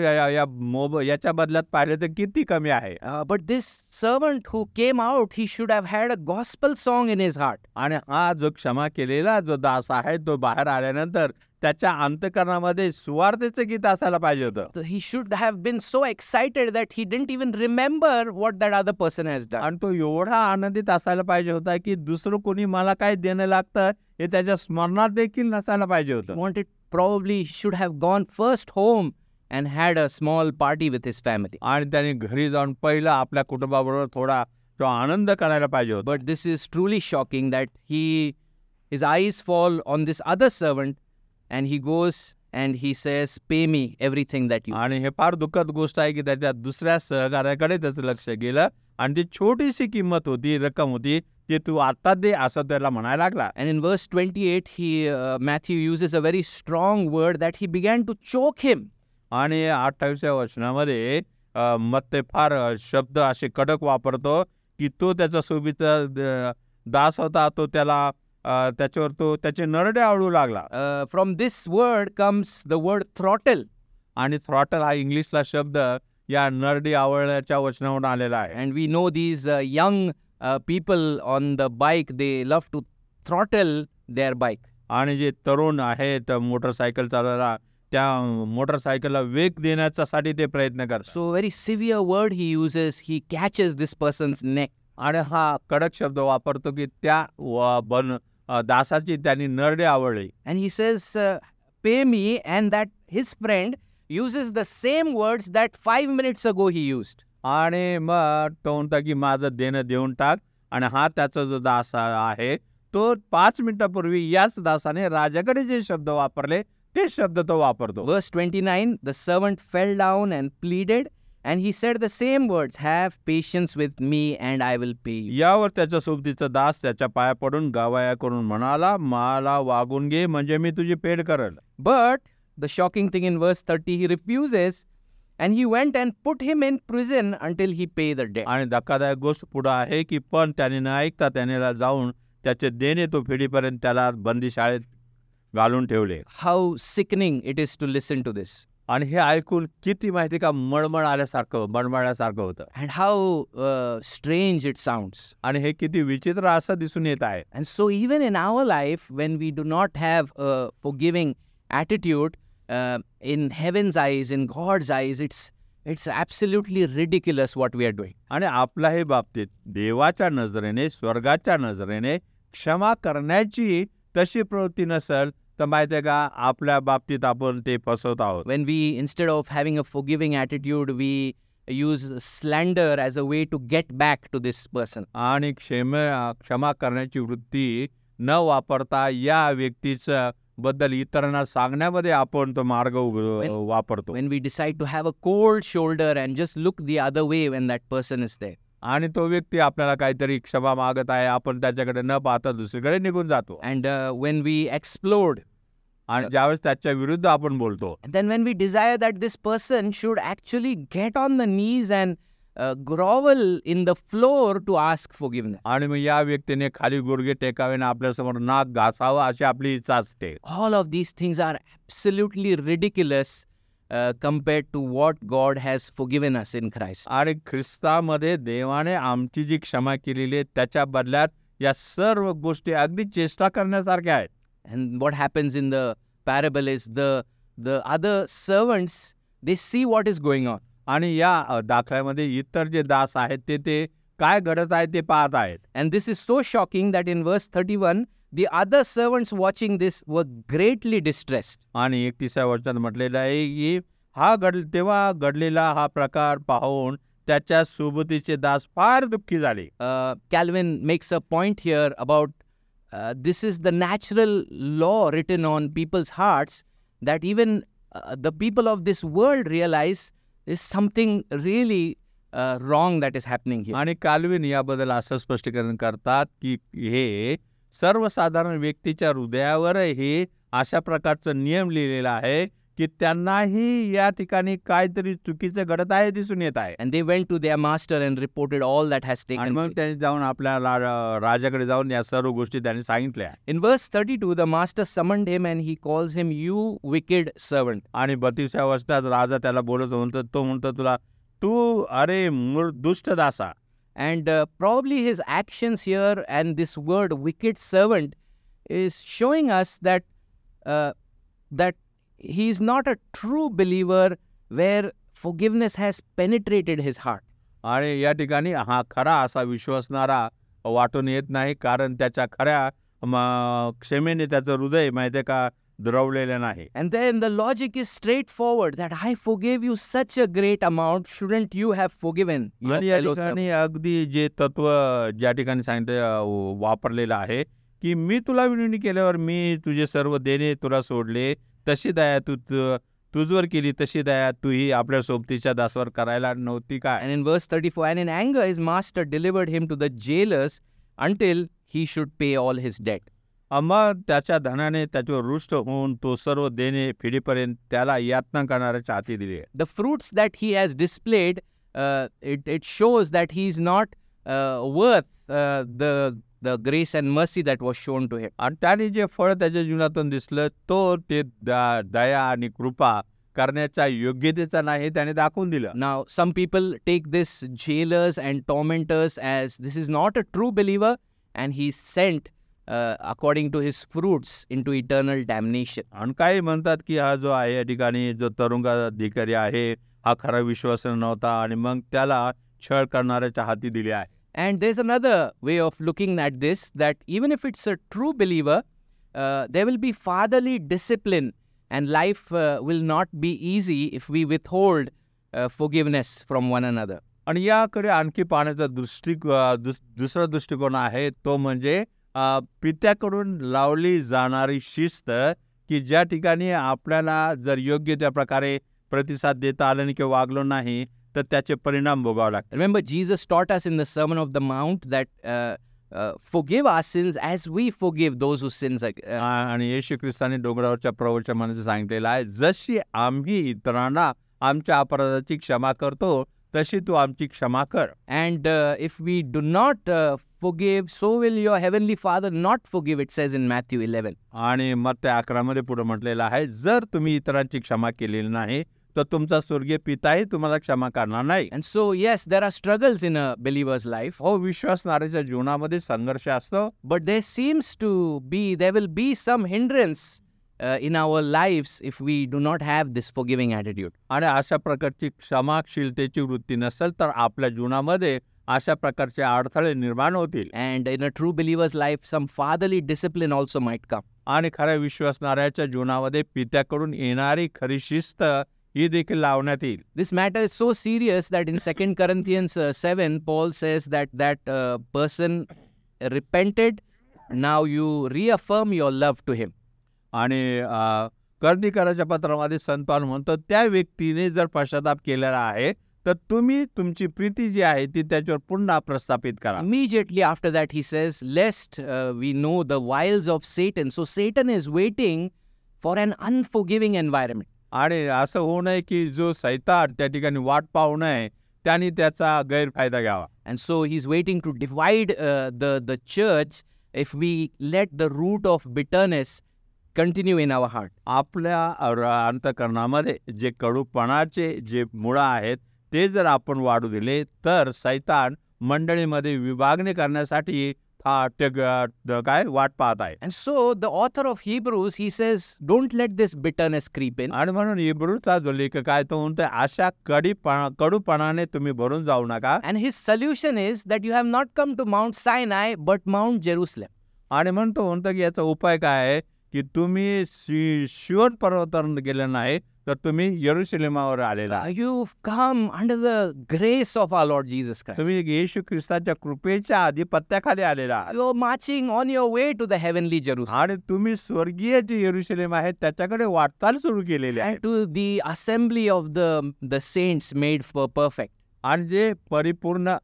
याच्या बदल्यात पाहिले तर किती कमी आहे. But this servant who came out, he should have had a gospel song in his heart. आणि हा जो क्षमा केलेला जो दास आहे तो बाहेर आल्यानंतर त्याच्या अंतःकरणामध्ये सुवार्तेचं गीत असायला पाहिजे होतं. So he should have been so excited that he didn't even remember what that other person has done. आणि तो एवढा आनंदित असायला पाहिजे होता की दुसरं कोणी मला काय देणं लागतं हे त्याच्या स्मरणात देखील नसायला पाहिजे He होतं. wanted, probably should have gone first home and had a small party with his family. आणि त्याने घरी जाऊन पहिलं आपल्या कुटुंबाबरोबर थोडा तो आनंद करायला पाहिजे होता. But this is truly shocking that his eyes fall on this other servant and he goes and he says, pay me everything that you. आणि हे फार दुःखद गोष्ट आहे की त्याच्या दुसऱ्या सहकार्याकडे त्याचं लक्ष गेलं आणि ती छोटीशी किंमत होती, रक्कम होती, ती तू आता दे असं त्याला म्हणायला लागला. And in verse 28, Matthew uses a very strong word that he began to choke him. आणि 28व्या वचनामध्ये मत्ते फार शब्द असे कडक वापरतो की तो त्याचा सोबीचा दास होता, तो त्याला त्याच्यावर तो त्याचे नरडे आवळू लागला. From this word comes the word throttle. आणि थ्रॉटल हा इंग्लिशला शब्द या नरडी आवळण्याच्या वचनावरून आलेला आहे. And we know these young people on the bike, they love to throttle their bike. आणि जे तरुण आहेत मोटरसायकल चालवायला, त्या मोटरसायकलला वेग देण्यासाठी ते प्रयत्न करतात. So very severe word he uses. He catches this person's neck. आणि हा कडक शब्द वापरतो की त्या दासाची त्यांनी Narde आवळली. And he says, pay me, and that his friend uses the same words that 5 minutes ago he used. आणि मग तो म्हणता की माझं देणं देऊन टाक. आणि हा त्याचा जो दास आहे तो 5 मिनिटापूर्वी याच दासाने राजाकडे जे शब्द वापरले ते शब्द तो वापरतो. Verse 29, the servant fell down and pleaded, and he said the same words, have patience with me and I will pay you. यावर त्याच्या सोबतीचा दास त्याच्या पाया पडून गावाया करून म्हणाला, मला वागून घे म्हणजे मी तुझी फेड करेल. But the shocking thing in verse 30, he refuses, and he went and put him in prison until he pay the debt. आणि धक्कादायक गोष्ट पुढे आहे की पण त्याने न ऐकता त्याने जाऊन त्याचे देणे तो फेडीपर्यंत त्याला बंदीशाळेत घालून ठेवले. How sickening it is to listen to this. आणि हे ऐकून किती माहिती का मळमळ आल्यासारखं होतं. And how strange it sounds. आणि हे किती विचित्र असं दिसून येत आहे. And so even in our life, when we do not have a forgiving attitude, in heaven's eyes, in God's eyes, it's absolutely ridiculous what we are doing. आणि आपल्याही बाबतीत देवाच्या नजरेने, स्वर्गाच्या नजरेने क्षमा करण्याची तशी प्रवृत्ती नसेल तर माहिती आहे का आपल्या बाबतीत आपण ते फसवत आहोत. When we, instead of having a forgiving attitude, we use slander as a way to get back to this person. आणि क्षमा करण्याची वृत्ती न वापरता या व्यक्तीचं बद्दल इतरांना सांगण्यामध्ये आपण तो मार्ग वापरतो. When we decide to have a cold shoulder and just look the other way when that person is there. आणि तो व्यक्ती आपल्याला काहीतरी क्षमा मागत आहे, आपण त्याच्याकडे न पाहता दुसरीकडे निघून जातो. And when we explode, आणि ज्यावेळेस त्याच्या विरुद्ध आपण बोलतो, and then when we desire that this person should actually get on the knees and grovel in the floor to ask forgiveness. आणि मग या व्यक्तीने खाली गुडघे टेकावे आणि आपल्यासमोर नाक घासावं अशी आपली इच्छा असते. All of these things are absolutely ridiculous compared to what God has forgiven us in Christ. आणि ख्रिस्तामध्ये देवाने आमची जी क्षमा केलेली आहे त्याच्या बदल्यात या सर्व गोष्टी अगदी चेष्टा करण्यासारख्या आहेत. And what happens in the parable is the other servants, they see what is going on. आणि या दाखल्यामध्ये इतर जे दास आहेत ते काय घडत आहे ते पाहत आहेत. And this is so shocking that in verse 31, the other servants watching this were greatly distressed. आणि 31व्या वचनात म्हटलेलं आहे की तेव्हा घडलेला हा प्रकार पाहून त्याच्या सोबतीचे दास फार दुःखी झाले. Calvin makes a point here about this is the natural law written on people's hearts that even the people of this world realize there's something really wrong that is happening here. आणि Calvin याबद्दल असं स्पष्टीकरण करतात की हे सर्वसाधारण व्यक्तीच्या हृदयावर हे अशा प्रकारचं नियम लिहिलेला आहे की त्यांनाही या ठिकाणी काहीतरी चुकीचं घडत आहे दिसून येत आहे. And they went to their master and reported all that has आणि taken मग place. त्यांनी जाऊन आपल्या राजाकडे जाऊन या सर्व गोष्टी त्यांनी सांगितल्या. In verse 32, the master summoned him and he calls him, "You wicked servant." आणि 32व्या वर्षात राजा त्याला बोलत म्हणतो, तो म्हणतो तुला, तू अरे दुष्ट दासा. And probably his actions here and this word wicked servant is showing us that he is not a true believer where forgiveness has penetrated his heart. आणि या ठिकाणी हा खरा असा विश्वासणारा वाटून येत नाही, कारण त्याच्या खऱ्या क्षमेने त्याचं हृदय माहिती का दुरावलेलं नाही. And then the logic is straightforward that I forgave you such a great amount, shouldn't you have forgiven your आणि या fellow servant? ठिकाणी अगदी जे तत्व ज्या ठिकाणी सांगितलं वापरलेलं आहे की मी तुला विनंती केल्यावर मी तुझे सर्व देणे तुला सोडले, तशी दया तुझवर केली, तशी दया तूही आपल्या सोबतीच्या दासावर करायला नव्हती काय. And in verse 34, and in anger his master delivered him to the jailers until he should pay all his debt. मग त्याच्या धनाने त्याच्यावर रुष्ट होऊन तो सर्व देणे फेडीपर्यंत त्याला यातना करणाऱ्याच्या हाती दिले. The fruits that he has displayed, it shows that he is not worth the grace and mercy that was shown to him. आणि त्याने जे फळ त्याच्या जीवनातून दिसलं तो ते दया आणि कृपा करण्याच्या योग्यतेचा नाही त्याने दाखवून दिलं. Now, some people take this jailers and tormentors as this is not a true believer and he is sent according to his fruits into eternal damnation. आणि काही म्हणतात की हा जो आहे या ठिकाणी जो तुरुंगाधिकारी आहे हा खरा विश्वास नव्हता आणि मग त्याला छळ करणाऱ्याच्या हाती दिले आहे. And there's another way of looking at this, that even if it's a true believer, there will be fatherly discipline and life will not be easy if we withhold forgiveness from one another. आणि याकडे आणखी पाहण्याचा दुसरा दृष्टिकोन आहे, तो म्हणजे पित्याकडून लावली जाणारी शिस्त, की ज्या ठिकाणी आपल्याला जर योग्य त्या प्रकारे प्रतिसाद देता आला नाही किंवा वागलो नाही तर त्याचे परिणाम भोगावे लागतात. Remember, Jesus taught us in the Sermon of the Mount that forgive our sins as we forgive those who sins. आणि येशू ख्रिस्ताने डोंगरावरच्या प्रवचनामध्ये सांगितलेलं आहे, जशी आम्ही इतरांना आमच्या अपराधाची क्षमा करतो तशी तू आमची क्षमा कर. And if we do not forgive, so will your heavenly Father not forgive, it says in Matthew 11. आणि मत्ती 11 मध्ये पुढे म्हटलेलं आहे, जर तुम्ही इतरांची क्षमा केलेली नाही तर तुमचा स्वर्गीय पिताही तुम्हाला क्षमा करणार नाही. And so, yes, there are struggles in a believer's life. हो, विश्वासणाऱ्याच्या जीवनामध्ये संघर्ष असतो. But there will be some hindrance in our lives if we do not have this forgiving attitude. आणि अशा प्रकारची क्षमाशीलतेची वृत्ती नसेल तर आपल्या जीवनामध्ये अशा प्रकारचे अडथळे निर्माण होतील. And in a true believer's life, some fatherly discipline also might come. आणि खऱ्या विश्वासणाऱ्याच्या जीवनामध्ये पित्याकडून येणारी खरी शिस्त ही देखील लावण्यात येईल. This matter is so serious that in 2 Corinthians 7, Paul says that person repented, now you reaffirm your love to him. आणि कर्णिकराच्या पत्रामध्ये संत पाऊल म्हणतो, त्या व्यक्तीने जर पश्चाताप केलेला आहे तर तुम्ही तुमची प्रीती जी आहे ती त्याच्यावर पुन्हा प्रस्थापित करा. Immediately after that he says, lest we know the wiles of Satan. So Satan is waiting for an unforgiving environment. आणि असं होऊ नये की जो सैतान त्या ठिकाणी वाट पाहू नये त्यांनी त्याचा गैरफायदा घ्यावा. And so he's waiting to divide the church if we let the root of bitterness continue in our heart. आपल्या अंतःकरणामध्ये जे कडूपणाचे जे मुळं आहेत ते जर आपण वाढू दिले तर सैतान मंडळीमध्ये विभागणी करण्यासाठी काय वाट पाहत आहे. And so the author of Hebrews, he says, don't let this bitterness creep in. आणि म्हणून इब्रूचा जो लेखक आहे तो म्हणतो अशा कडूपणाने तुम्ही भरून जाऊ नका. And his solution is that you have not come to Mount Sinai but Mount Jerusalem. आणि म्हणतो की याचा उपाय काय आहे की तुम्ही शिवन पर्वतावर गेले नाही तर तुम्ही यरुशलेमावर आलेला. You've come under the grace of our Lord Jesus Christ. तुम्ही येशू ख्रिस्ताच्या कृपेच्या आधिपत्याखाली आलेला. You're marching on your way to the heavenly Jerusalem. आणि तुम्ही स्वर्गीय जे यरुशलेम आहे त्याच्याकडे वाटचाल सुरू केलेली आहे. And to the assembly of the saints made for perfect. आणि जे परिपूर्ण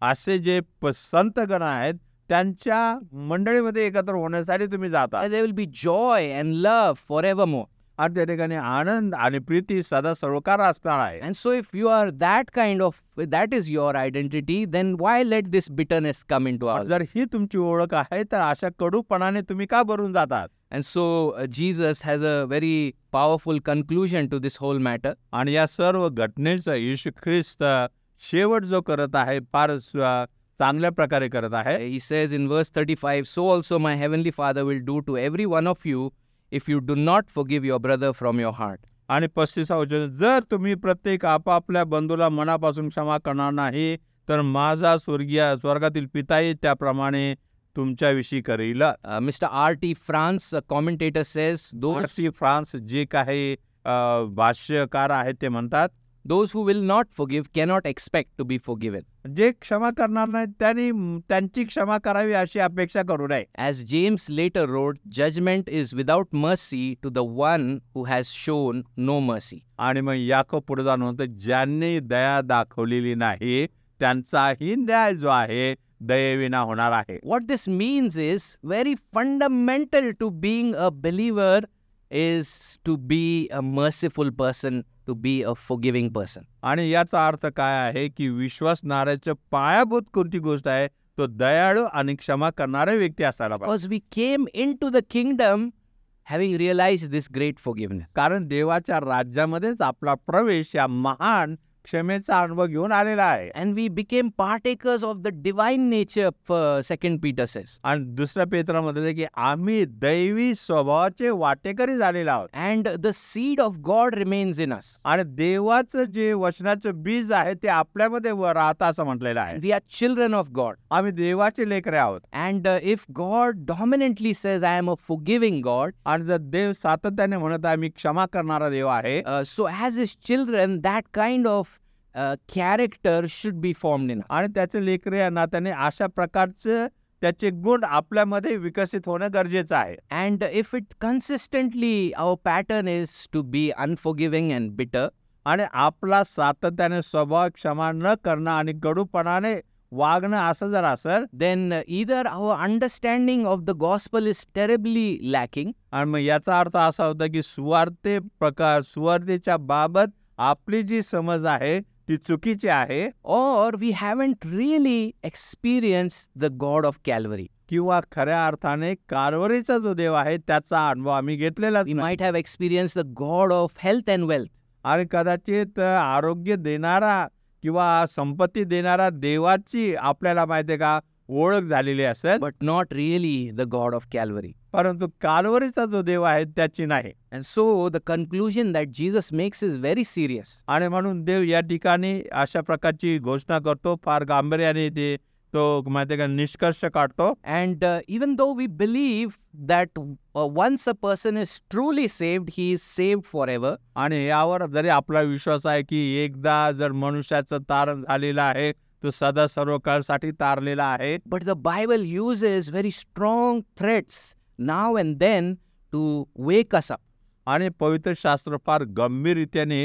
असे जे संतगण आहेत त्यांच्या मंडळीमध्ये एकत्र होण्यासाठी तुम्ही जाता. And there will be joy and love forevermore. आणि त्या ठिकाणी आनंद आणि प्रीती सदा सर्वकाळ असणार आहे. And so if you are that is your identity, then why let this bitterness come into our life? जर ही तुमची ओळख आहे तर अशा कडूपणाने तुम्ही का भरून जातात? And so Jesus has a very powerful conclusion to this whole matter. आणि या सर्व घटनेचा येशू ख्रिस्त शेवट जो करत आहे फार चांगल्या प्रकारे करत आहे. He says in verse 35, "So also my heavenly Father will do to every one of you if you do not forgive your brother from your heart." आणि 35 वचन, जर तुम्ही प्रत्येक आपापल्या बंधूला मनापासून क्षमा करणार नाही तर माझा स्वर्गातील पिताही त्याप्रमाणे तुमच्याविषयी करेल. Mr. R.T. France, a commentator, says, RC. France जे काही भाष्यकार आहेत ते म्हणतात, those who will not forgive cannot expect to be forgiven. जे क्षमा करणार नाहीत त्यांची क्षमा करावी अशी अपेक्षा करू नये. As James later wrote, judgment is without mercy to the one who has shown no mercy. आणि मग याकोब पुढे जाऊन म्हणतो, ज्यांनी दया दाखवलेली नाही त्यांचाही न्याय जो आहे दयेविना होणार आहे. What this means is very fundamental to being a believer is to be a merciful person, to be a forgiving person. आणि याचा अर्थ काय आहे की विश्वासणाऱ्याचं पायाभूत कोणती गोष्ट आहे तो दयाळू आणि क्षमा करणारे व्यक्ती असायला पाहिजे. Because we came into the kingdom having realized this great forgiveness. कारण देवाच्या राज्यामध्येच आपला प्रवेश या महान क्षमेचा अनुभव घेऊन आलेला आहे. And we became partakers of the divine nature, 2 Peter says. आणि दुसऱ्या पेत्रामध्ये की आम्ही दैवी स्वभावाचे वाटेकरी झालेलो आहोत. And the seed of God remains in us. आणि देवाचं जे वचनाचं बीज आहे ते आपल्यामध्ये राहतं असं म्हटलेलं आहे. We are children of God. आम्ही देवाचे लेकरे आहोत. And if God dominantly says, I am a forgiving God, आणि जर देव सातत्याने म्हणत आहे मी क्षमा करणारा देव आहे, so as his children, that kind of character should be formed in us. आणि त्याचे लेकरे या नात्याने अशा प्रकारचे त्याचे गुण आपल्यामध्ये विकसित होणं गरजेचं आहे. And if it consistently, our pattern is to be unforgiving and bitter, आणि आपला सातत्याने स्वभाव क्षमा न करणं आणि कडूपणाने वागणं असं जर असेल, then either our understanding of the gospel is terribly lacking, आणि मग याचा अर्थ असा होता की सुवार्तेच्या बाबत आपली जी समज आहे ती चुकीची आहे, or we haven't really experienced the God of Calvary. किंवा खऱ्या अर्थाने कार्वरीचा जो देव आहे त्याचा अनुभव आम्ही घेतलेलाच We नाही. might have experienced the God of health and wealth, आणि कदाचित आरोग्य देणारा किंवा संपत्ती देणारा देवाची आपल्याला माहिती आहे का ओळख झालेली असेल, but not really the God of Calvary. परंतु काल्वरीचा जो देव आहे त्याची नाही. And so the conclusion that Jesus makes is very serious. आणि म्हणून देव या ठिकाणी अशा प्रकारची घोषणा करतो, फार गांभीर्याने तो माहिती आहे का निष्कर्ष काढतो. And even though we believe that once a person is truly saved, he is saved forever. आणि यावर जरी आपला विश्वास आहे की एकदा जर मनुष्याचं तारण झालेलं आहे तो सदा सर्व काळसाठी तारलेला आहे. But the Bible uses very strong threats now and then to wake us up. आणि पवित्र शास्त्र फार गंभीररीत्याने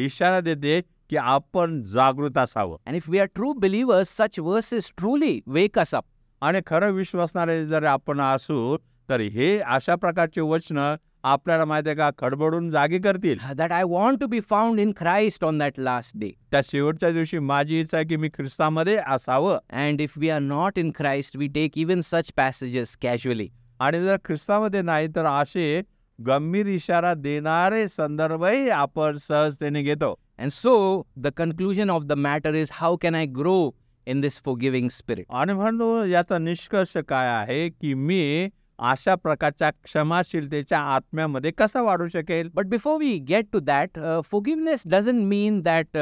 इशारा देते की आपण जागृत असावं. And if we are true believers, such verses truly wake us up. आणि खरं विश्वासणारे जर आपण असू तर हे अशा प्रकारचे वचन आपल्याला माहिती आहे का खडबडून जागी करतील. That I want to be found in Christ on that last day. त्या शेवटच्या दिवशी माझी इच्छा आहे की मी ख्रिस्तामध्ये असावं. And if we are not in Christ, we take even such passages casually. आणि जर ख्रिस्तामध्ये नाही तर असे गंभीर इशारा देणारे संदर्भही आपण सहजतेने घेतो. And so the conclusion of the matter is, how can I grow in this forgiving spirit? आणि म्हणून याचा निष्कर्ष काय आहे की मी अशा प्रकारच्या क्षमाशीलतेच्या आत्म्यामध्ये कसा वाढू शकेल. But before we get to that, forgiveness doesn't mean that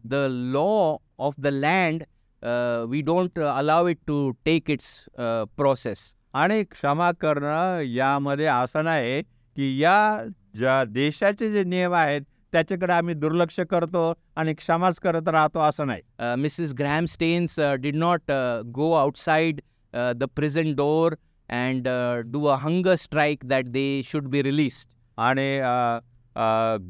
the law of the land, we don't allow it to take its process. आणि क्षमा करणं यामध्ये असं नाही की या ज्या देशाचे जे नियम आहेत त्याच्याकडे आम्ही दुर्लक्ष करतो आणि क्षमाच करत राहतो असं नाही. Mrs. Graham Staines did not go outside the prison door and do a hunger strike that they should be released. आणि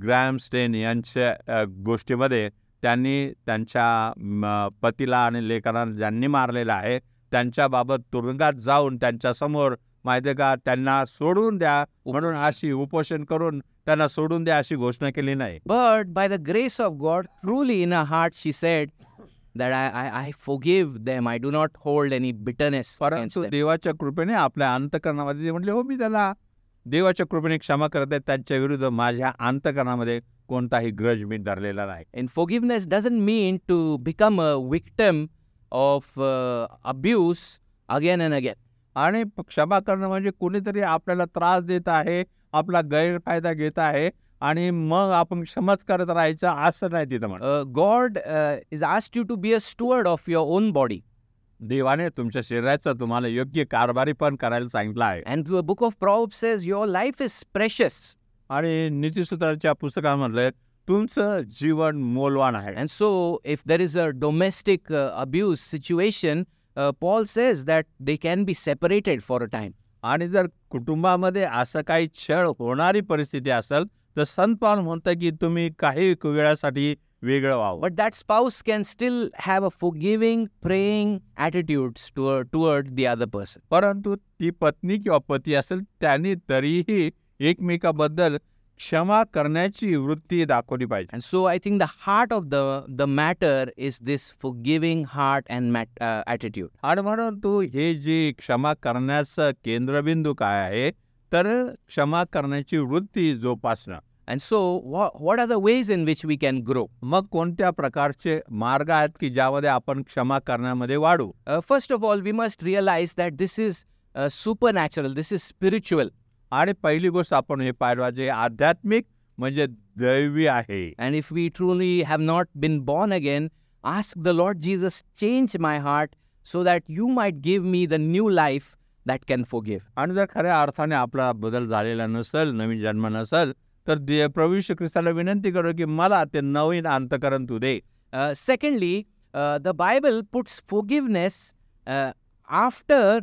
ग्रॅम स्टेन यांच्या गोष्टीमध्ये त्यांनी त्यांच्या पतीला आणि लेकरांना ज्यांनी मारलेलं आहे त्यांच्याबाबत तुरुंगात जाऊन त्यांच्यासमोर माहिती का, त्यांना सोडून द्या म्हणून अशी उपोषण करून त्यांना सोडून द्या अशी घोषणा केली नाही. But by the grace of God, truly in her heart she said that I forgive them. I do not hold any bitterness against परंतु them. देवाच्या कृपेने आपल्या अंतःकरणामध्ये ते म्हटले, हो मी त्याला देवाच्या कृपेने क्षमा करत आहे, त्यांच्या विरुद्ध माझ्या अंतःकरणामध्ये कोणताही ग्रज मी धरलेला नाही. And forgiveness doesn't mean to become a victim of abuse again and again. आणि क्षमा करणं म्हणजे कोणीतरी आपल्याला त्रास देत आहे, आपला गैरफायदा घेत आहे आणि मग आपण क्षमाच करत राहायचं असं नाही तिथं म्हणा. God is asked you to be a steward of your own body. देवाने तुमच्या शरीराचा तुम्हाला योग्य कारभारी पण करायला सांगितलं आहे. And the book of Proverbs says your life is precious. आणि नीतिसूत्राच्या पुस्तकामधलं तुमचं जीवन मौल्यवान आहे. And so if there is a domestic abuse situation, Paul says that they can be separated for a time. आणि जर कुटुंबामध्ये असं काही छळ होणारी परिस्थिती असेल तर संत पाऊल म्हणतं की तुम्ही काही वेळासाठी वेगळं व्हावं. But that spouse can still have a forgiving, praying attitudes toward the other person. परंतु ती पत्नी किंवा पती असेल त्यांनी तरीही एकमेकाबद्दल क्षमा करण्याची वृत्ती दाखवली पाहिजे. And so I think the heart of the matter is this forgiving heart and attitude. आणि म्हणून तू हे जे क्षमा करण्याचं केंद्रबिंदू काय आहे तर क्षमा करण्याची वृत्ती जोपासणं. And so what are the ways in which we can grow? मग कोणत्या प्रकारचे मार्ग आहेत की ज्यामध्ये आपण क्षमा करण्यामध्ये वाढू? First of all, we must realize that this is supernatural, this is spiritual. आणि पहिली गोष्ट आपण हे पाहिलं जे आध्यात्मिक म्हणजे दैवी आहे. And if we truly have not been born again, ask the Lord Jesus, change my heart so that you might give me the new life that can forgive. आणि जर खऱ्या अर्थाने आपला बदल झालेला नसेल, नवीन जन्म नसेल तर प्रभू येशू ख्रिस्ताला विनंती करू की मला ते नवीन अंतःकरण तू दे. Secondly, the Bible puts forgiveness after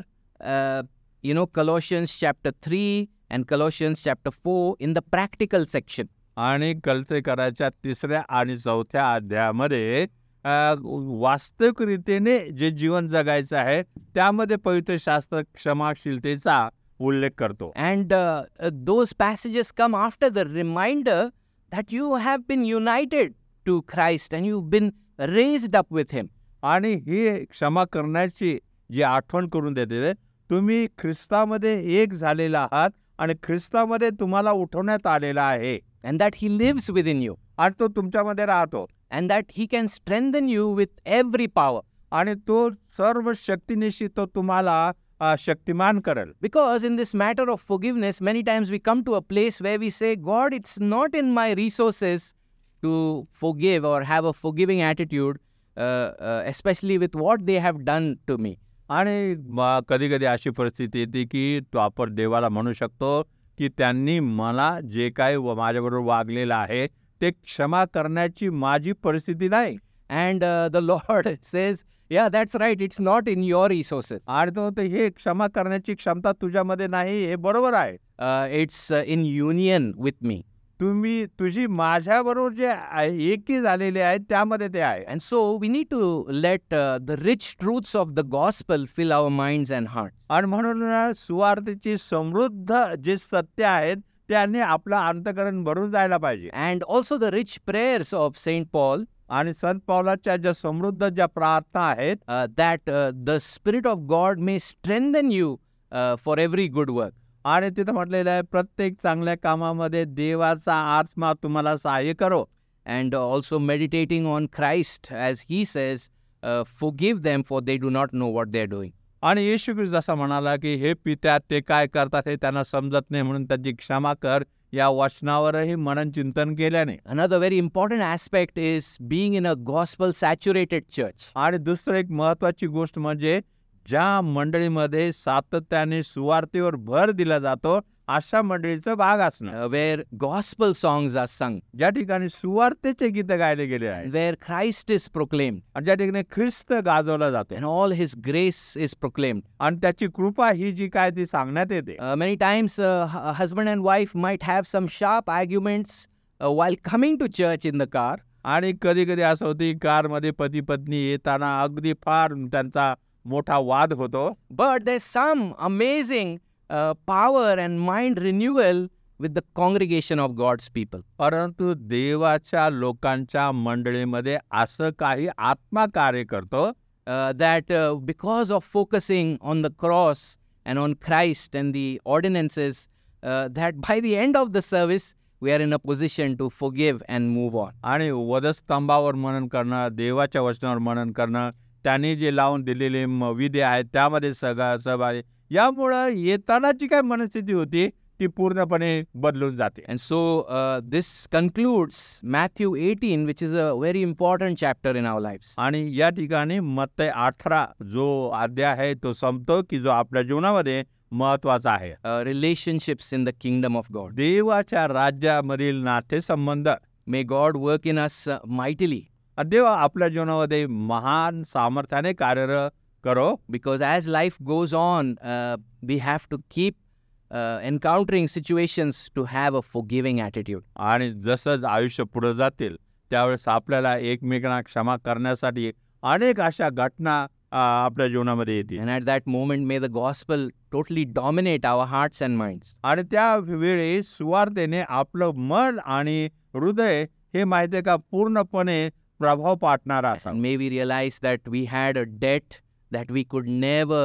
Colossians chapter 3 and Colossians chapter 4 in the practical section. आणि कलते करायच्या 3ऱ्या आणि 4थ्या अध्यायामध्ये वास्तविक रीतीने जे जीवन जगायचं आहे त्यामध्ये पवित्र शास्त्र क्षमाशीलतेचा उल्लेख करतो. And those passages come after the reminder that you have been united to Christ and you've been raised up with him. आणि ही क्षमा करण्याची जी आठवण करून देते, तुम्ही ख्रिस्तामध्ये एक झालेला आहात आणि ख्रिस्तामध्ये तुम्हाला उठवण्यात आलेला आहे. And that he lives within you. आणि तो तुमच्यामध्ये राहतो. And that he can strengthen you with every power. आणि तो सर्व शक्तीनिशी तो तुम्हाला शक्तिमान करेल. Because in this matter of forgiveness, many times we come to a place where we say, God, it's not in my resources to forgive or have a forgiving attitude, especially with what they have done to me. आणि कधी कधी अशी परिस्थिती येते की तो आपण देवाला म्हणू शकतो की त्यांनी मला जे काही माझ्याबरोबर वागलेलं आहे ते क्षमा करण्याची माझी परिस्थिती नाही. And the Lord says, yeah, that's right, it's not in your resources. आणि तो हे क्षमा करण्याची क्षमता तुझ्यामध्ये नाही हे बरोबर आहे. It's in union with me. तुम्ही तुझी माझ्याबरोबर जे एकी झालेले आहेत त्यामध्ये ते आहे. And so we need to let the rich truths of the gospel fill our minds and hearts. आणि म्हणून सुवार्तेची समृद्ध जे सत्य आहेत त्याने आपलं अंतःकरण भरून जायला पाहिजे. And also the rich prayers of Saint Paul. आणि संत पौलाच्या ज्या समृद्ध ज्या प्रार्थना आहेत that the Spirit of God may strengthen you for every good work. आणि तिथं म्हटलेलं आहे प्रत्येक चांगल्या कामामध्ये देवाचा आत्मा तुम्हाला सहाय्य करो. And also meditating on Christ, as he says, forgive them for they do not know what they are doing. आणि येशू ख्रिस्त जसा म्हणाला की हे पित्या ते काय करतात हे त्यांना समजत नाही म्हणून त्यांची क्षमा कर, या वचनावरही मनन चिंतन केल्याने. Another very important aspect is being in a gospel saturated church. आणि दुसरं एक महत्वाची गोष्ट म्हणजे ज्या मंडळीमध्ये सातत्याने सुवार्तेवर भर दिला जातो अशा मंडळीचं भाग असणं. Where gospel songs are sung. ज्या ठिकाणी सुवार्तेचे गीत गायले गेले आहे. Where Christ is proclaimed. आणि ज्या ठिकाणी ख्रिस्त गाजवला जातो. And all his grace is proclaimed. आणि त्याची कृपा ही जी काय ती सांगण्यात येते. Many times husband and wife might have some sharp arguments while coming to church in the car. आणि कधी कधी असं होतं की कारमध्ये पती पत्नी येताना अगदी फार त्यांचा मोठा वाद होतो. But there's some amazing power and mind renewal with the congregation of God's people. परंतु देवाच्या लोकांच्या मंडळीमध्ये असं काही आत्मा कार्य करतो That because of focusing on the cross and on Christ and the ordinances, that by the end of the service, we are in a position to forgive and move on. आणि वधस्तंभावर मनन करणं, देवाच्या वचनावर मनन करणं, त्यांनी जे लावून दिलेले विधी आहेत त्यामध्ये सहभागी, यामुळं येतानाची काय मनस्थिती होती ती पूर्णपणे बदलून जाते. And so this concludes Matthew 18, which is a very important chapter in our lives. आणि या ठिकाणी मत्तई 18 जो अध्याय आहे तो संपतो की जो आपल्या जीवनामध्ये महत्वाचा आहे. Relationships in the kingdom of God. देवाच्या राज्यामधील नातेसंबंध. May God work in us mightily. देव आपल्या जीवनामध्ये महान सामर्थ्याने कार्य करो. Because as life goes on, we have to keep encountering situations to have a forgiving attitude. आणि जसं आयुष्य पुढे जातील त्यावेळेस आपल्याला एकमेकांना क्षमा करण्यासाठी अनेक अशा घटना आपल्या जीवनामध्ये येतील. And at that moment, may the gospel totally dominate our hearts and minds. आणि त्यावेळी सुवार्तेने आपलं मन आणि हृदय हे माहिती आहे का पूर्णपणे प्रभाव पाडणारा असा. And may we realize that we had a debt that we could never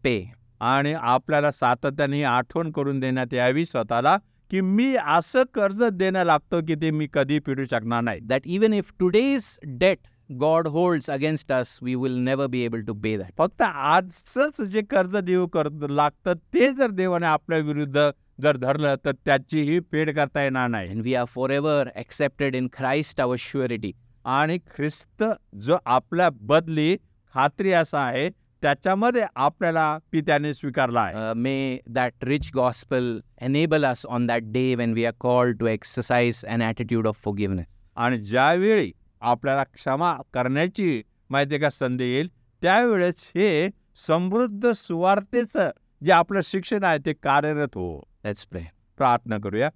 pay. आणि आपल्याला सातत्याने आठवण करून देण्यात यावी स्वतःला की मी असं कर्ज देणं लागतं की ते मी कधी फेडू शकणार नाही. That even if today's debt God holds against us, we will never be able to pay that. फक्त आजच जे कर्ज देऊ लागतं ते जर देवाने आपल्या विरुद्ध जर धरलं तर त्याचीही फेड करता येणार नाही. And we are forever accepted in Christ our surety. आणि ख्रिस्त जो आपल्या बदली खात्री असा आहे त्याच्यामध्ये आपल्याला ती त्याने स्वीकारला आहे. May that rich gospel enable us on that day when we are called to exercise an attitude of forgiveness. आणि ज्यावेळी आपल्याला क्षमा करण्याची माहिती का संधी येईल त्यावेळेस हे समृद्ध सुवार्तेचं जे आपलं शिक्षण आहे ते कार्यरत हो. Let's pray. प्रार्थना करूया.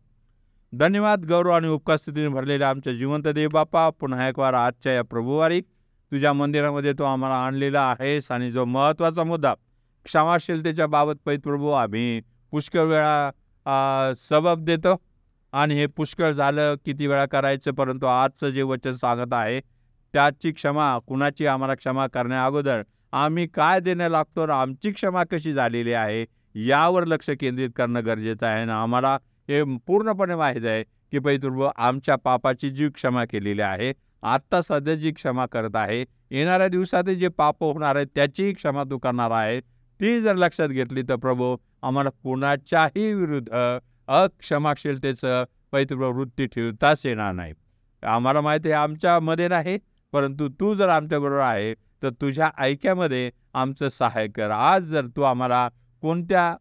धन्यवाद गौरव आणि उपस्थितीने भरलेल्या आमच्या जिवंत देव बापा, पुन्हा एक वार आजच्या या प्रभुवारी तुझ्या मंदिरामध्ये तो आम्हाला आणलेला आहेस आणि जो महत्त्वाचा मुद्दा क्षमाशीलतेच्या बाबत प्रभू आम्ही पुष्कळ वेळा सबब देतो आणि हे पुष्कळ झालं किती वेळा करायचं, परंतु आजचं जे वचन सांगत आहे त्याची क्षमा कुणाची आम्हाला क्षमा करण्या अगोदर आम्ही काय देणं लागतो ना आमची क्षमा कशी झालेली आहे यावर लक्ष केंद्रित करणं गरजेचं आहे ना. आम्हाला हे पूर्णपणे माहीत आहे की प्रभू आमच्या पापाची जी क्षमा केलेली आहे, आत्ता सध्या जी क्षमा करत आहे, येणाऱ्या दिवसात जे पाप होणार आहे त्याचीही क्षमा तू करणार आहे, ती जर लक्षात घेतली तर प्रभू आम्हाला कुणाच्याही विरुद्ध अक्षमाशीलतेचं वृत्ती ठेवताच येणार नाही. आम्हाला माहिती आहे आमच्यामध्ये नाही, परंतु तू जर आमच्याबरोबर आहे तर तुझ्या ऐक्यामध्ये आमचं सहाय्य कर. आज जर तू आम्हाला कोणत्या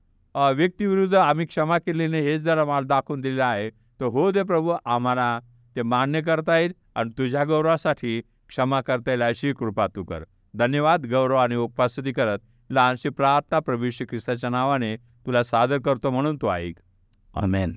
व्यक्तीविरुद्ध आम्ही क्षमा केली नाही हे जर आम्हाला दाखवून दिलेलं आहे तर हो दे प्रभू आम्हाला ते मान्य करता येईल आणि तुझ्या गौरवासाठी क्षमा करता येईल अशी कृपा तू कर. धन्यवाद. गौरव आणि उपस्थिती करत लहानशी प्रार्थना प्रभू श्री ख्रिस्ताच्या नावाने तुला सादर करतो म्हणून तू ऐक. Amen.